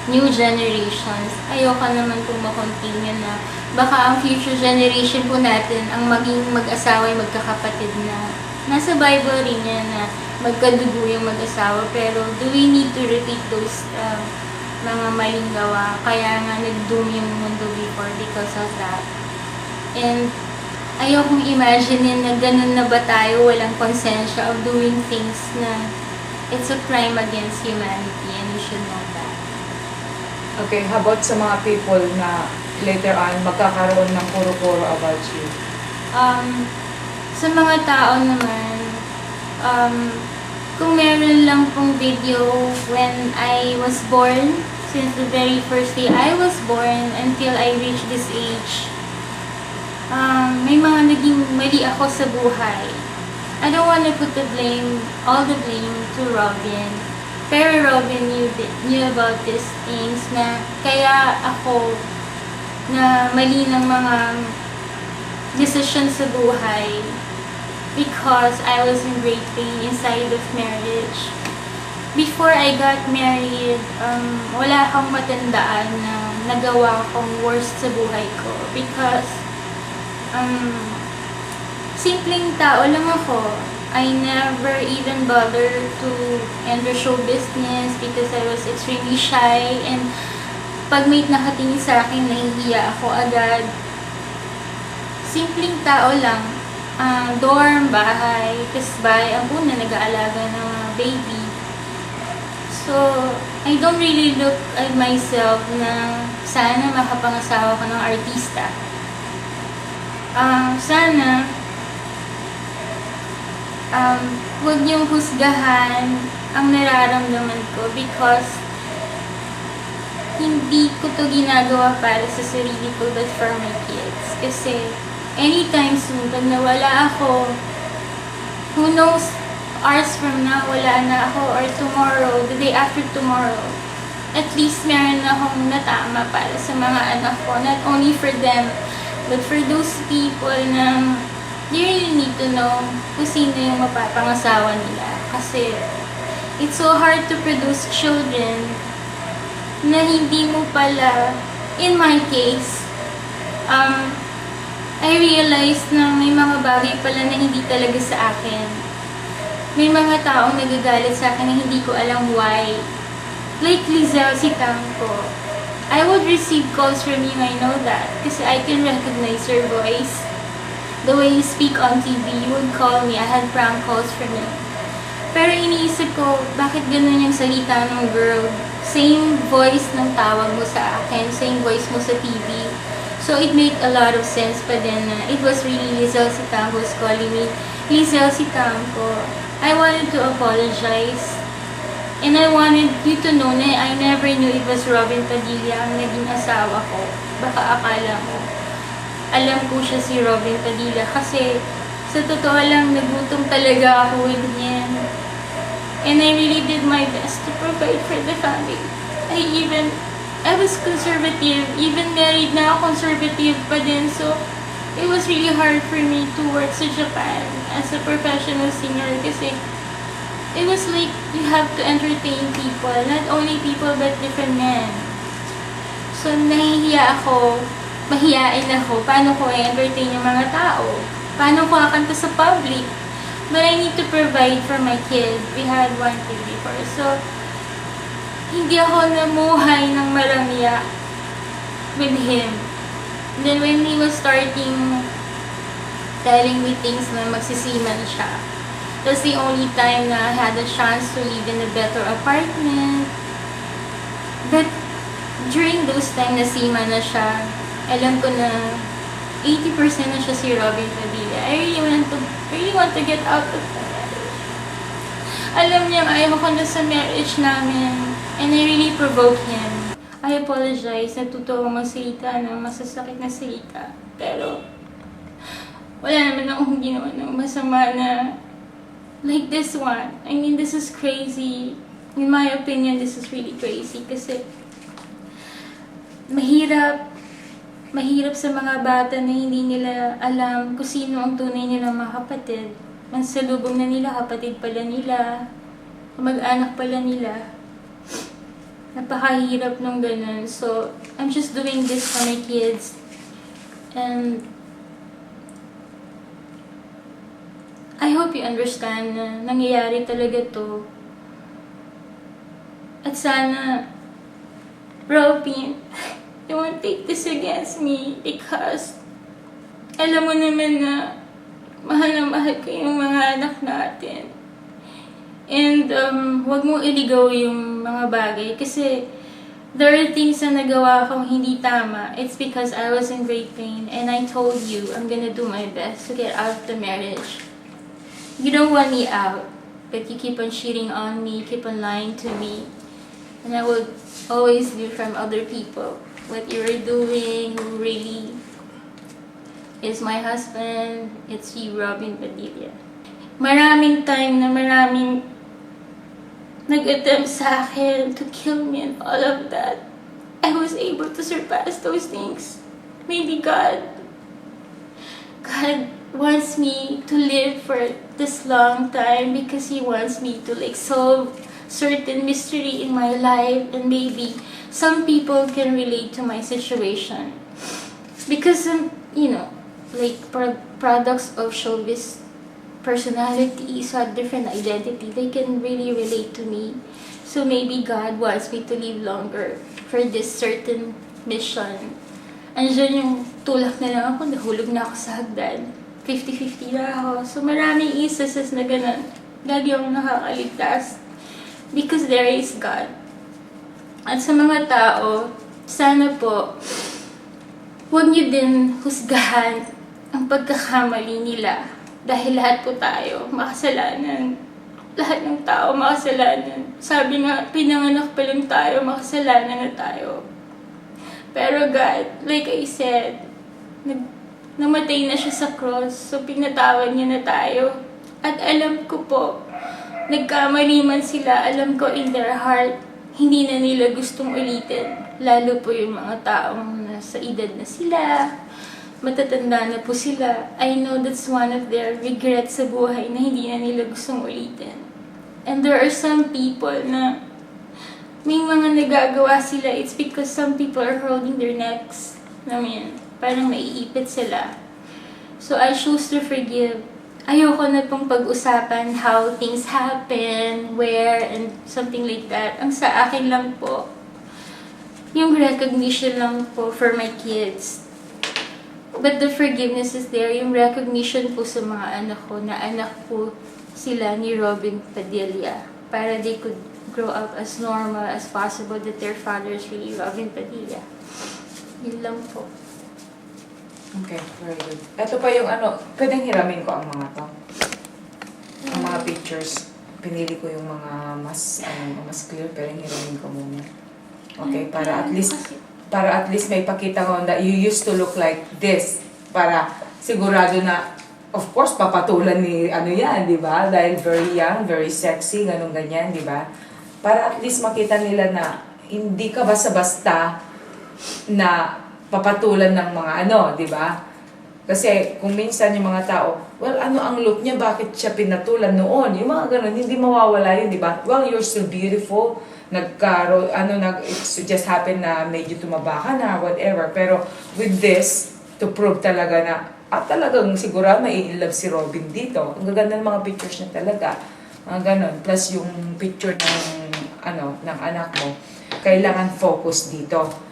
new generations. Ayoko naman po ma-continue na baka ang future generation po natin ang maging mag-asawa ay magkakapatid na nasa Bible rin yan na magkadugo yung mag-asawa, pero do we need to repeat those mga maling gawa? Kaya nga nag-doom yung mundo before because of that. And ayokong imagine na ganun na ba tayo, walang konsensya of doing things na it's a crime against humanity and you should know that. Okay, how about sa mga people na later on magkakaroon ng puro-puro about you? Sa mga tao naman, kung meron lang pong video when I was born, since the very first day I was born until I reached this age, may mga naging mali ako sa buhay. I don't wanna put all the blame to Robin. Pero Robin knew about these things na kaya ako na mali ng mga decision sa buhay because I was in great pain inside of marriage. Before I got married, wala akong matandaan na nagawa kong worst sa buhay ko because simpleng tao lang ako. I never even bothered to enter show business because I was extremely shy, and pag may nakatingin sa akin, nahihiya ako agad. Simpleng tao lang. Dorm, bahay, kasbay, ang una nag-aalaga ng mga baby. So, I don't really look at myself na sana makapangasawa ko ng artista. Sana huwag niyong husgahan ang nararamdaman ko because hindi ko to ginagawa para sa sarili ko but for my kids. Kasi anytime soon, pag nawala ako, who knows, hours from now, wala na ako, or tomorrow, the day after tomorrow, at least meron akong natama para sa mga anak ko, not only for them, but for those people na they really need to know kung sino yung mapapangasawa nila. Kasi it's so hard to produce children na hindi mo pala, in my case, I realized na may mga bagay pala na hindi talaga sa akin. May mga taong nagagalit sa akin na hindi ko alam why. Like Lizelle Sitangco. I would receive calls from you, I know that. Kasi I can recognize your voice. The way you speak on TV, you would call me. I had prank calls from you. Pero iniisip ko, bakit ganun yung salita ng girl? Same voice ng tawag mo sa akin, same voice mo sa TV. So it made a lot of sense pa din na it was really Lizelle Sitangco who's calling me. Lizelle Sitangco, I wanted to apologize. And I wanted you to know na I never knew it was Robin Padilla ang naging asawa ko. Baka akala mo, alam ko siya si Robin Padilla kasi sa totoo lang nagutom talaga ako with him. And I really did my best to provide for the family. I was conservative, even married na ako, conservative pa din. So, it was really hard for me to work sa Japan as a professional singer kasi it was like you have to entertain people, not only people but different men. So, nahihiya ako, mahiyain ako, paano ko i-entertain yung mga tao? Paano ko kakanta sa public? But I need to provide for my kid. We had one kid before. So, hindi ako namuhay ng maramya with him. And then when he was starting telling me things na magsisiman siya, that's the only time na I had a chance to live in a better apartment. But during those time na sima na siya, alam ko na 80% na siya si Robin Padilla. I really want to get out of the marriage. Alam niya, ayaw ko na sa marriage namin. And I really provoked him. I apologize. Natuto akong magsalita ng masasakit na salita. Pero, wala naman akong ginawa ng masama na like this one. I mean, this is crazy. In my opinion, this is really crazy. Kasi, mahirap sa mga bata na hindi nila alam kung sino ang tunay nilang mga kapatid. Mansalubong na nila, kapatid pala nila. Mag-anak pala nila. Napakahirap nung ganun. So, I'm just doing this for my kids. And I hope you understand na nangyayari talaga to. At sana, Robin, you won't take this against me because alam mo naman na mahal na mahal ko yung mga anak natin. And wag mo iligaw yung mga bagay kasi there are things na nagawa kong hindi tama. It's because I was in great pain and I told you I'm gonna do my best to get out of the marriage. You don't want me out, but you keep on cheating on me, keep on lying to me. And I will always hear from other people what you were doing, who really is my husband. It's you, Robin Padilla. Maraming time na maraming nag-attempt sa akin to kill me and all of that. I was able to surpass those things. Maybe God wants me to live for this long time because He wants me to solve certain mystery in my life, and maybe some people can relate to my situation. Because, products of showbiz personalities have different identity. They can really relate to me. So maybe God wants me to live longer for this certain mission. Andiyan yung tulak na lang ako, nahulog na ako sa hagdan. 50-50 na ako. So maraming instances na ganun. Lagi akong nakakaligtas. Because there is God. At sa mga tao, sana po, huwag niyo din husgahan ang pagkakamali nila. Dahil lahat po tayo makasalanan. Lahat ng tao makasalanan. Sabi nga, pinanganak pa lang tayo, makasalanan na tayo. Pero God, like I said, namatay na siya sa cross, so pinatawad niya na tayo. At alam ko po, nagkamali man sila, alam ko in their heart, hindi na nila gustong ulitin. Lalo po yung mga taong nasa edad na sila, matatanda na po sila. I know that's one of their regrets sa buhay na hindi na nila gustong ulitin. And there are some people na may mga nagagawa sila, it's because some people are holding their necks. Parang naiipit sila. So I choose to forgive. Ayoko na pong pag-usapan how things happen, where, and something like that. Ang sa akin lang po, yung recognition lang po for my kids. But the forgiveness is there, yung recognition po sa mga anak ko, na anak po sila ni Robin Padilla. Para they could grow up as normal as possible, that their father is really Robin Padilla. Yun lang po. Okay, very good. Ito pa yung pwedeng hiramin ko ang mga to. Ang mga pictures. Pinili ko yung mga mas clear, pero hiramin ko muna. Okay, para at least may pakita ko that you used to look like this. Para sigurado na, of course, papatulan ni yan, di ba? Dahil very young, very sexy, ganyan, di ba? Para at least makita nila na hindi ka basta-basta na papatulan ng mga di ba? Kasi kung minsan yung mga tao, well, ang look niya, bakit siya pinatulan noon? Yung mga ganun, hindi mawawala yun, di ba? Well, you're still beautiful. It just happened na medyo tumaba ka na, whatever. Pero with this, to prove talaga na, talagang siguro may love si Robin dito. Ang gaganda ng mga pictures niya talaga. Mga ganun. Plus yung picture ng anak mo, kailangan focus dito.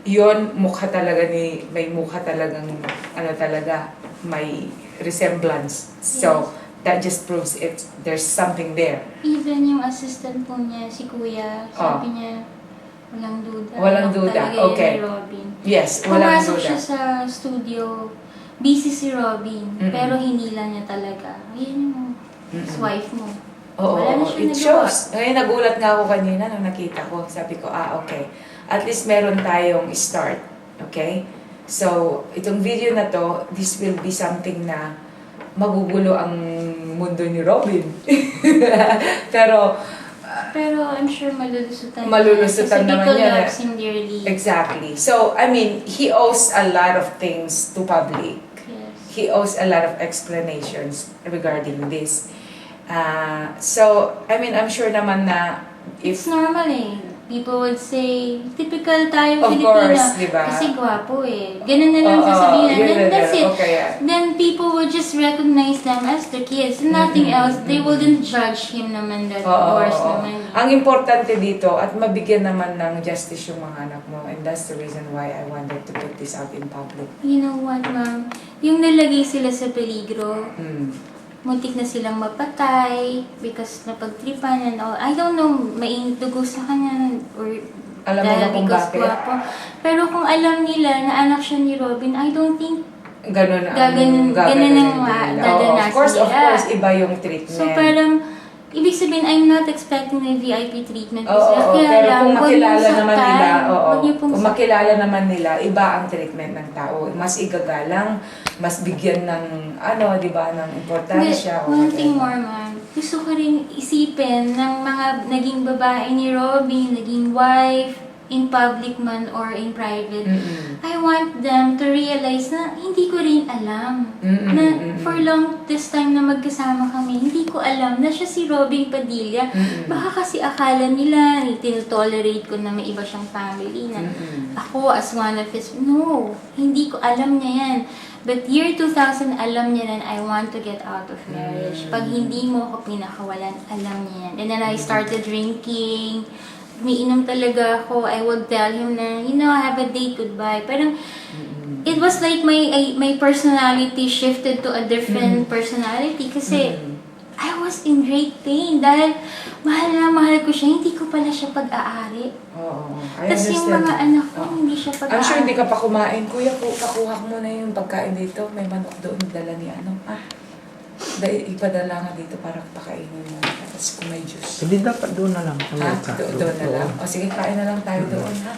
Yun, may mukha talagang, may resemblance. So, that just proves there's something there. Even yung assistant po niya, si Kuya, sabi niya, walang duda. Walang duda, okay. Yun ni Robin. Yes, walang Pumasok duda. siya sa studio, busy si Robin, Mm-mm. pero hinila niya talaga. Ayun yung wife mo. Oo, Wala na siya it nagawa. shows. Ngayon, nagulat nga ako kanina nung nakita ko. Sabi ko, okay. At least meron tayong start. Okay? So, itong video na to, this will be something na magugulo ang mundo ni Robin. Pero I'm sure malulusutan Malulusutan niya. naman Kasi niya. people loves him dearly. exactly. So, he owes a lot of things to public. Yes. He owes a lot of explanations regarding this. So, I mean, I'm sure naman na It's if normal eh. People would say, typical tayo Of Filipino. course, di ba? Kasi gwapo eh. Ganun na lang Oo, sasabihin. yun And na that's lang. it. Okay, yeah. Then people would just recognize them as the kids. And nothing else. They wouldn't judge him naman that worse naman. Ang importante dito at mabigyan naman ng justice yung mga anak mo, and that's the reason why I wanted to put this out in public. You know what, ma'am? Yung nalagay sila sa peligro, muntik na silang mapatay because napagtripan and all. I don't know, mainit dugo sa kanya or Alam mo na kung because bakit? gwapo. Pero kung alam nila na anak siya ni Robin, I don't think Ganun ang ganun ang nila. dadanasin Of course, nila. iba yung treatment. So parang, ibig sabihin, I'm not expecting a VIP treatment. Oo, Kaya pero lang, kung huwag makilala niyong naman saktan. nila, Huwag niyo pong kung saktan. makilala naman nila, iba ang treatment ng tao. Mas igagalang, mas bigyan ng, di ba, ng importansya. One thing more, ma'am. Gusto ko rin isipin ng mga naging babae ni Robin, naging wife, in public man or in private. I want them to realize na hindi ko rin alam. Na for long this time na magkasama kami, hindi ko alam na siya si Robin Padilla. Baka kasi akala nila, tinotolerate ko na may iba siyang family na ako as one of his... No, hindi ko alam niya yan. But year 2000, alam niya na I want to get out of marriage. Pag hindi mo ako pinakawalan, alam niya yan. And then I started drinking. Umiinom talaga ako. I would tell him na, I have a date, goodbye. Parang, it was like my personality shifted to a different personality kasi I was in great pain dahil mahal na mahal ko siya, hindi ko pala siya pag-aari. Oo, I Tapos yung understand. mga anak ko, hindi siya pag-aari. I'm sure hindi ka pa kumain. Kuya, pakuha ko muna yung pagkain dito. May manok doon, dala ni ipadala nga dito para pakainin mo. Tapos kung may juice. Hindi dapat doon na lang. Doon na lang. O sige, kain na lang tayo doon, ha?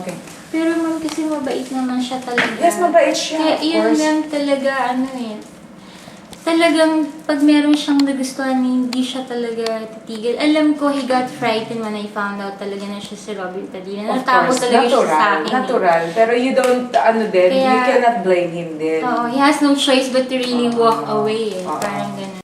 Okay. Pero ma'am, kasi mabait naman siya talaga. Yes, mabait siya, Kaya of yun course. lang talaga, talagang pag meron siyang nagustuhan, hindi siya talaga titigil. Alam ko, he got frightened when I found out talaga na siya si Robin Padilla. Of Natakot course, talaga siya sa akin. natural. Pero you don't, you Kaya- cannot blame him din. Oo, he has no choice but to really walk Oo. away. Oo. Parang ganun.